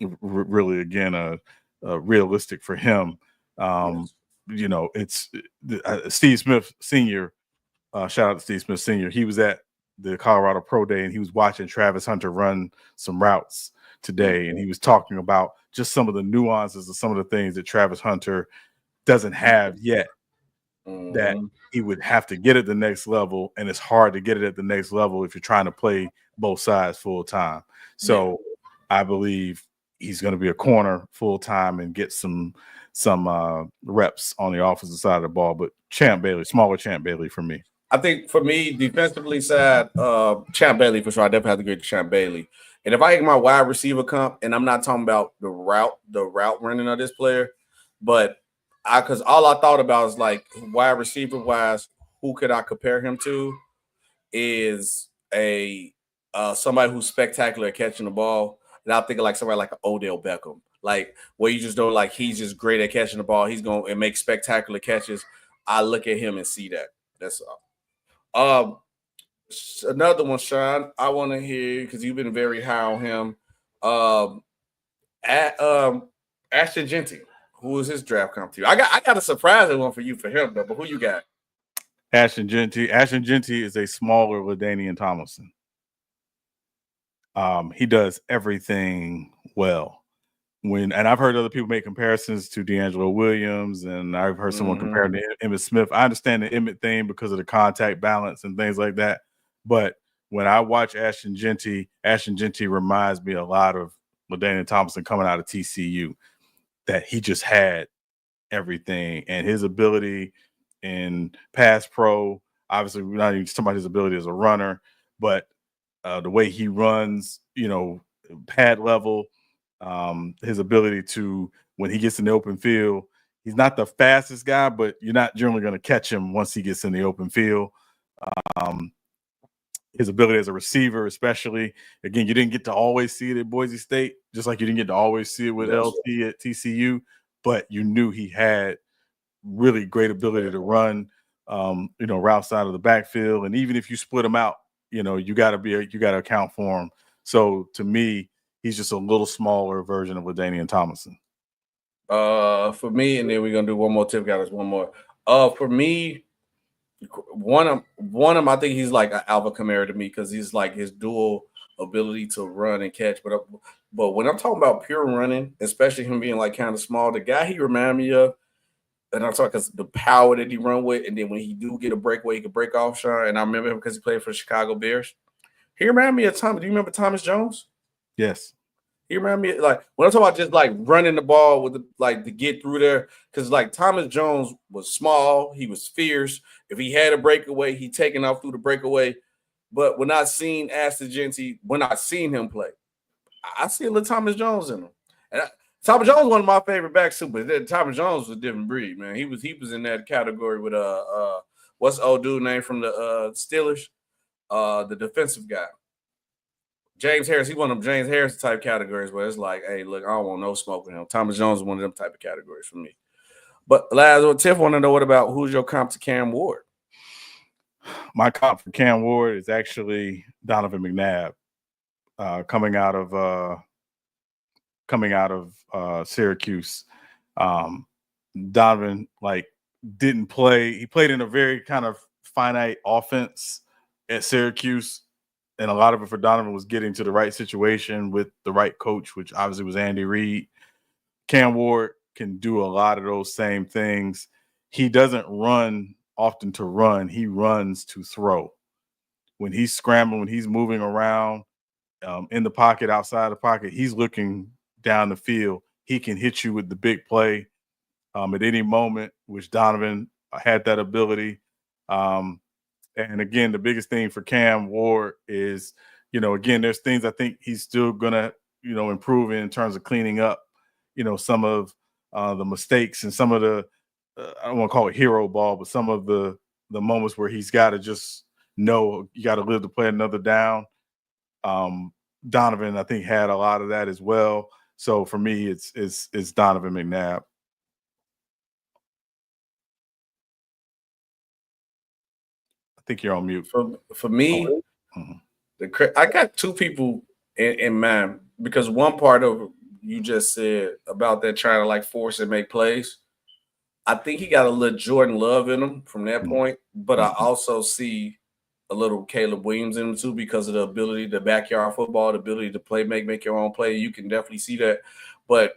again, realistic for him. It's Steve Smith Sr. Shout out to Steve Smith Sr. He was at the Colorado Pro Day and he was watching Travis Hunter run some routes today, and he was talking about just some of the nuances of some of the things that Travis Hunter doesn't have yet that he would have to get at the next level, and it's hard to get it at the next level if you're trying to play both sides full time. So I believe he's going to be a corner full time and get some reps on the offensive side of the ball. But Champ Bailey, smaller Champ Bailey for me. I think for me, defensively side, Champ Bailey for sure. I definitely have to agree with Champ Bailey. And if I get my wide receiver comp, and I'm not talking about the route running of this player, but because all I thought about is like wide receiver wise, who could I compare him to? Is a somebody who's spectacular at catching the ball. And I'm thinking like somebody like an Odell Beckham, like where you just know like he's just great at catching the ball. He's going to make spectacular catches. I look at him and see that. That's all. Another one, Sean. I want to hear because you've been very high on him. Ashton Genty, who is his draft comp to you? I got a surprising one for you for him though. But who you got? Ashton Genty. Ashton Genty is a smaller LaDainian Tomlinson. He does everything well. And I've heard other people make comparisons to D'Angelo Williams, and I've heard someone compare to Emmitt Smith. I understand the Emmitt thing because of the contact balance and things like that. But when I watch Ashton Genty reminds me a lot of LaDainian Tomlinson coming out of TCU, that he just had everything. And his ability in pass pro, obviously we're not even talking about his ability as a runner, but the way he runs, pad level, his ability to, when he gets in the open field, he's not the fastest guy, but you're not generally going to catch him once he gets in the open field. His ability as a receiver, especially, again, you didn't get to always see it at Boise State, just like you didn't get to always see it with LT at TCU, but you knew he had really great ability to run, routes out of the backfield. And even if you split him out, you got to account for him. So to me, he's just a little smaller version of LaDainian Tomlinson. For me, and then we're gonna do one more tip, guys. One more. For me, one of them, I think he's like an Alvin Kamara to me because he's like his dual ability to run and catch. But when I'm talking about pure running, especially him being like kind of small, the guy he reminded me of, and I'm talking because the power that he run with, and then when he do get a breakaway, he can break off, Sean. And I remember him because he played for the Chicago Bears. He reminded me of Thomas. Do you remember Thomas Jones? Yes. He reminded me, like, when I'm talking about just like running the ball with to get through there, because like Thomas Jones was small, he was fierce. If he had a breakaway, he taken off through the breakaway. But when I seen Ashton Genty, when I seen him play, I see a little Thomas Jones in him. And Thomas Jones was one of my favorite backs too, but Thomas Jones was a different breed, man. He was in that category with what's the old dude name from the Steelers? The defensive guy. James Harris, he's one of them James Harris type categories where it's like, hey, look, I don't want no smoke with him. Thomas Jones is one of them type of categories for me. But last, Tiff want to know, what about who's your comp to Cam Ward? My comp for Cam Ward is actually Donovan McNabb, coming out of Syracuse. Donovan didn't play. He played in a very kind of finite offense at Syracuse. And a lot of it for Donovan was getting to the right situation with the right coach, which obviously was Andy Reid. Cam Ward can do a lot of those same things. He doesn't run often to run. He runs to throw. When he's scrambling, when he's moving around in the pocket, outside the pocket, he's looking down the field. He can hit you with the big play at any moment, which Donovan had that ability. And again, the biggest thing for Cam Ward is, again, there's things I think he's still going to, improve in terms of cleaning up, some of the mistakes and some of the, I don't want to call it hero ball, but some of the moments where he's got to just know you got to live to play another down. Donovan, I think, had a lot of that as well. So for me, it's Donovan McNabb. I think you're on mute. For me, I got two people in mind, because one part of you just said about that trying to force and make plays. I think he got a little Jordan Love in him from that point, but I also see a little Caleb Williams in him too, because of the ability to backyard football, the ability to make your own play. You can definitely see that. But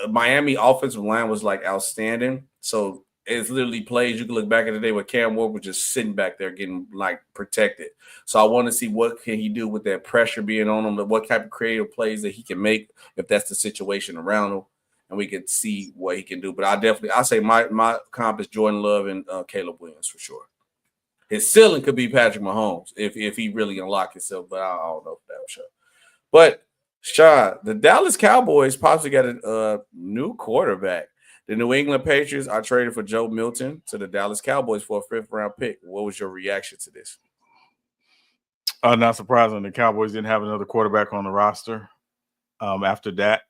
Miami offensive line was outstanding. So it's literally plays you can look back in the day where Cam Ward was just sitting back there getting protected. So I want to see what can he do with that pressure being on him, what type of creative plays that he can make if that's the situation around him, and we can see what he can do. But I say my comp is Jordan Love and Caleb Williams for sure. His ceiling could be Patrick Mahomes if he really unlocked himself, but I don't know for that sure. But Sean, the Dallas Cowboys possibly got a new quarterback. The New England Patriots are trading for Joe Milton to the Dallas Cowboys for a 5th-round pick. What was your reaction to this? Not surprising. The Cowboys didn't have another quarterback on the roster after that.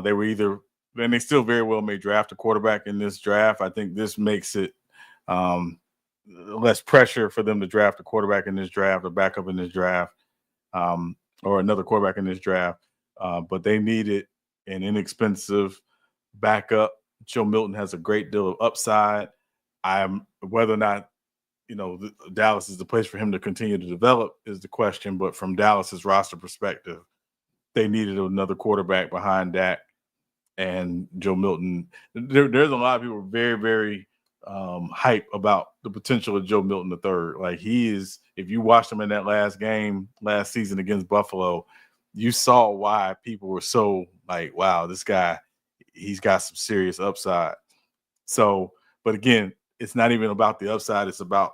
They were either – and they still very well may draft a quarterback in this draft. I think this makes it less pressure for them to draft a quarterback in this draft, a backup in this draft, or another quarterback in this draft. But they needed an inexpensive backup. Joe Milton has a great deal of upside. Whether or not Dallas is the place for him to continue to develop is the question. But from Dallas's roster perspective, they needed another quarterback behind Dak and Joe Milton. There's a lot of people very, very hype about the potential of Joe Milton III. Like, he is, if you watched him in that last game last season against Buffalo, you saw why people were so like, wow, this guy, he's got some serious upside. So, but again, it's not even about the upside. It's about,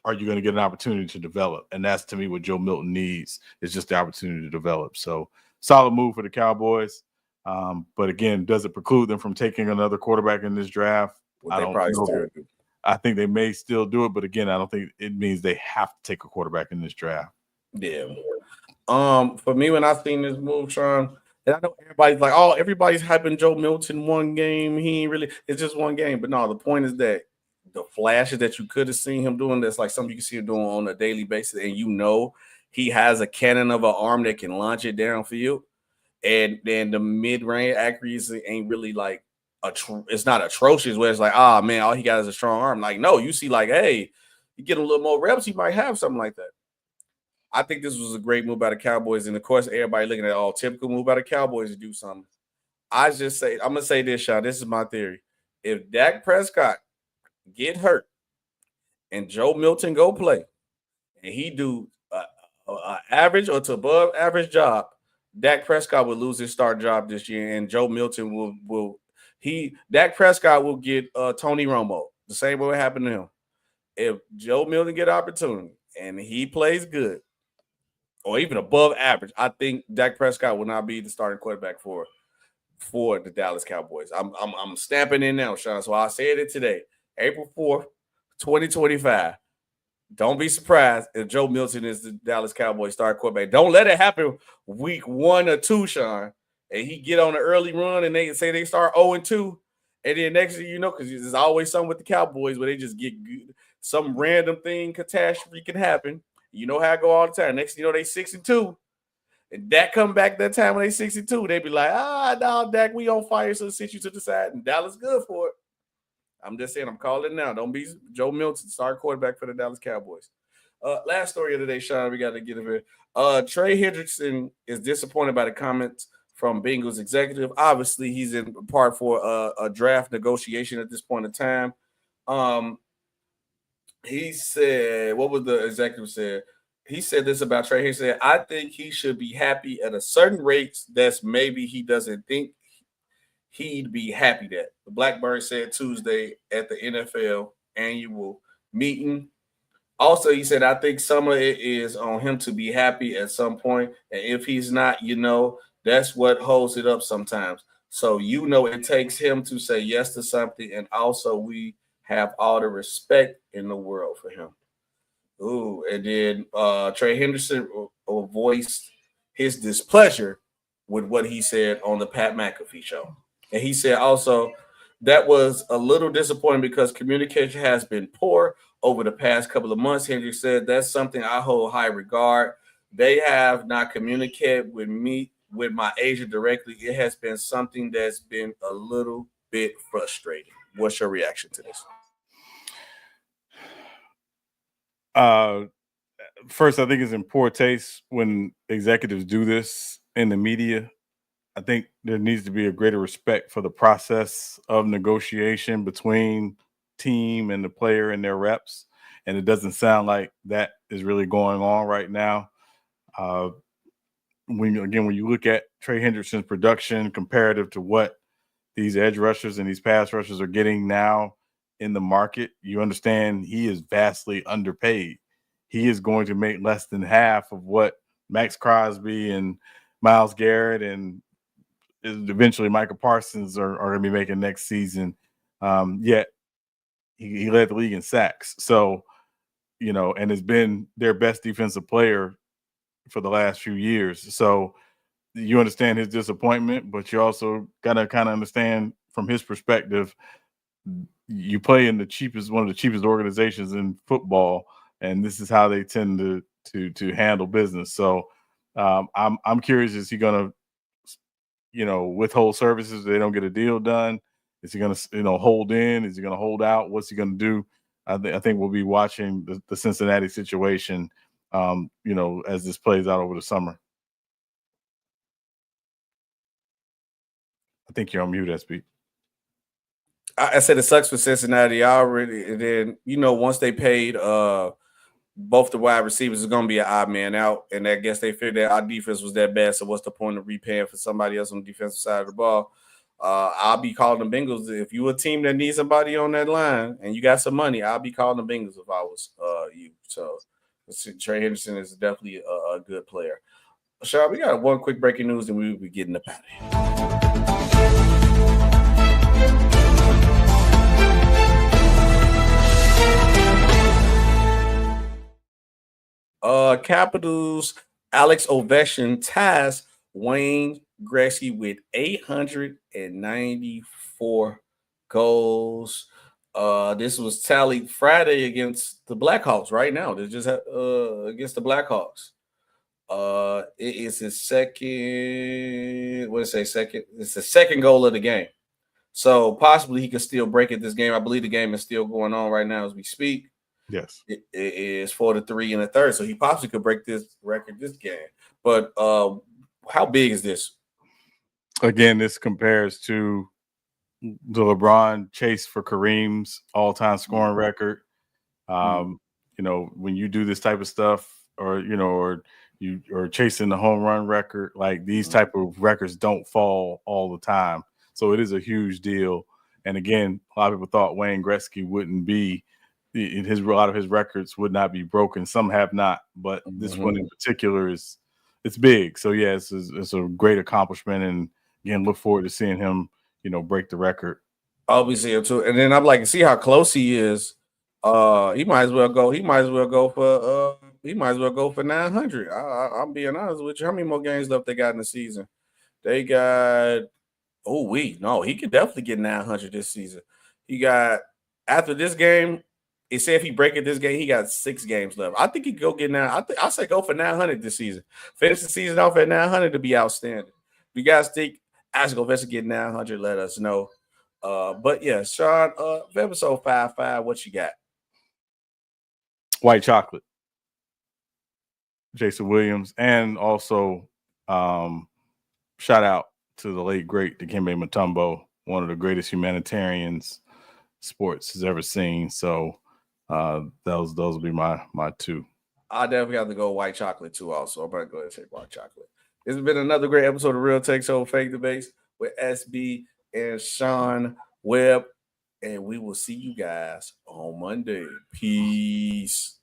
are you going to get an opportunity to develop? And that's, to me, what Joe Milton needs, is just the opportunity to develop. So solid move for the Cowboys. But again, does it preclude them from taking another quarterback in this draft? I don't know. I think they may still do it, but again, I don't think it means they have to take a quarterback in this draft. Yeah. For me, when I seen this move, Sean, and I know everybody's like, oh, everybody's hyping Joe Milton one game. He ain't really, it's just one game. But no, the point is that the flashes that you could have seen him doing, that's like something you can see him doing on a daily basis, and he has a cannon of an arm that can launch it downfield. And then the mid-range accuracy ain't really like it's not atrocious where it's like, man, all he got is a strong arm. Like, no, you see, like, hey, you get a little more reps, he might have something like that. I think this was a great move by the Cowboys. And of course, everybody looking at typical move by the Cowboys to do something. I'm gonna say this, Sean. This is my theory. If Dak Prescott get hurt and Joe Milton go play, and he do an average or to above average job, Dak Prescott will lose his start job this year, and Joe Milton Dak Prescott will get Tony Romo, the same way it happened to him. If Joe Milton get opportunity and he plays good, or even above average, I think Dak Prescott will not be the starting quarterback for the Dallas Cowboys. I'm stamping in now, Sean. So I said it today, April 4th, 2025. Don't be surprised if Joe Milton is the Dallas Cowboys starting quarterback. Don't let it happen week 1 or 2, Sean, and he get on an early run and they say they start 0-2, and then next thing you know, because there's always something with the Cowboys where they just get good, some random thing, catastrophe can happen. You know how I go all the time. Next thing you know, they 6-2. And Dak come back that time when they 6-2. They be like, no, Dak, we on fire, so sit you to the side. And Dallas good for it. I'm just saying, I'm calling it now. Don't be Joe Milton, star quarterback for the Dallas Cowboys. Last story of the day, Sean, we got to get it here. Trey Hendrickson is disappointed by the comments from Bengals executive. Obviously, he's in part for a draft negotiation at this point in time. He said, what was the executive said? He said this about Trey. He said, I think he should be happy at a certain rate that's maybe he doesn't think he'd be happy that. The Blackburn said Tuesday at the NFL annual meeting. Also, he said, I think some of it is on him to be happy at some point. And if he's not, that's what holds it up sometimes. So, it takes him to say yes to something. And also, we have all the respect in the world for him. Ooh, and then Trey Henderson voiced his displeasure with what he said on the Pat McAfee show. And he said also that was a little disappointing because communication has been poor over the past couple of months. Henry said that's something I hold high regard. They have not communicated with me, with my agent directly. It has been something that's been a little bit frustrating. What's your reaction to this? First, I think it's in poor taste when executives do this in the media. I think there needs to be a greater respect for the process of negotiation between team and the player and their reps. And it doesn't sound like that is really going on right now. When you look at Trey Hendrickson's production comparative to what these edge rushers and these pass rushers are getting now in the market, you understand he is vastly underpaid. He is going to make less than half of what Max Crosby and Myles Garrett and eventually Michael Parsons are going to be making next season. Yet he led the league in sacks. So, and has been their best defensive player for the last few years. So you understand his disappointment, but you also got to kind of understand from his perspective, you play in one of the cheapest organizations in football, and this is how they tend to handle business. So I'm curious, is he going to, withhold services if they don't get a deal done? Is he going to, hold in? Is he going to hold out? What's he going to do? I think we'll be watching the Cincinnati situation, as this plays out over the summer. I think you're on mute, SB. I said it sucks for Cincinnati already. And then, once they paid both the wide receivers, it's going to be an odd man out. And I guess they figured that our defense was that bad. So what's the point of repaying for somebody else on the defensive side of the ball? I'll be calling the Bengals. If you're a team that needs somebody on that line and you got some money, I'll be calling the Bengals if I was you. So Trey Henderson is definitely a good player. Sean, we got one quick breaking news and we will be getting up out of here. Capitals Alex Ovechkin ties Wayne Gretzky with 894 goals. This was tallied Friday against the Blackhawks. Right now, they just against the Blackhawks. It is his second. What did I say? Second. It's the second goal of the game. So possibly he could still break it this game. I believe the game is still going on right now as we speak. Yes, it is 4-3 in the third, so he possibly could break this record this game. But how big is this? Again, this compares to the LeBron chase for Kareem's all-time scoring record. When you do this type of stuff, or you are chasing the home run record, like these type of records don't fall all the time. So it is a huge deal. And again, a lot of people thought Wayne Gretzky wouldn't be. A lot of his records would not be broken. Some have not, but this one in particular it's big. So yeah, it's a great accomplishment, and again, look forward to seeing him, break the record. I'll be seeing him too, and then I'm like, see how close he is. He might as well go. He might as well go for 900. I'm being honest with you. How many more games left they got in the season? They got. He could definitely get 900 this season. He got after this game. It said if he break it this game, he got 6 games left. I think he could go get 9. I say go for 900 this season. Finish the season off at 900 to be outstanding. If you guys think Alex Ovechkin get 900, let us know. But yeah, Sean, for episode 5 what you got? White chocolate. Jason Williams, and also shout out to the late great Dikembe Mutombo, one of the greatest humanitarians sports has ever seen. So those will be my 2. I definitely have to go white chocolate too. Also, I'm gonna go ahead and say white chocolate. This has been another great episode of Real Takes Over Fake Debates with SB and Sean Webb, and we will see you guys on Monday. Peace.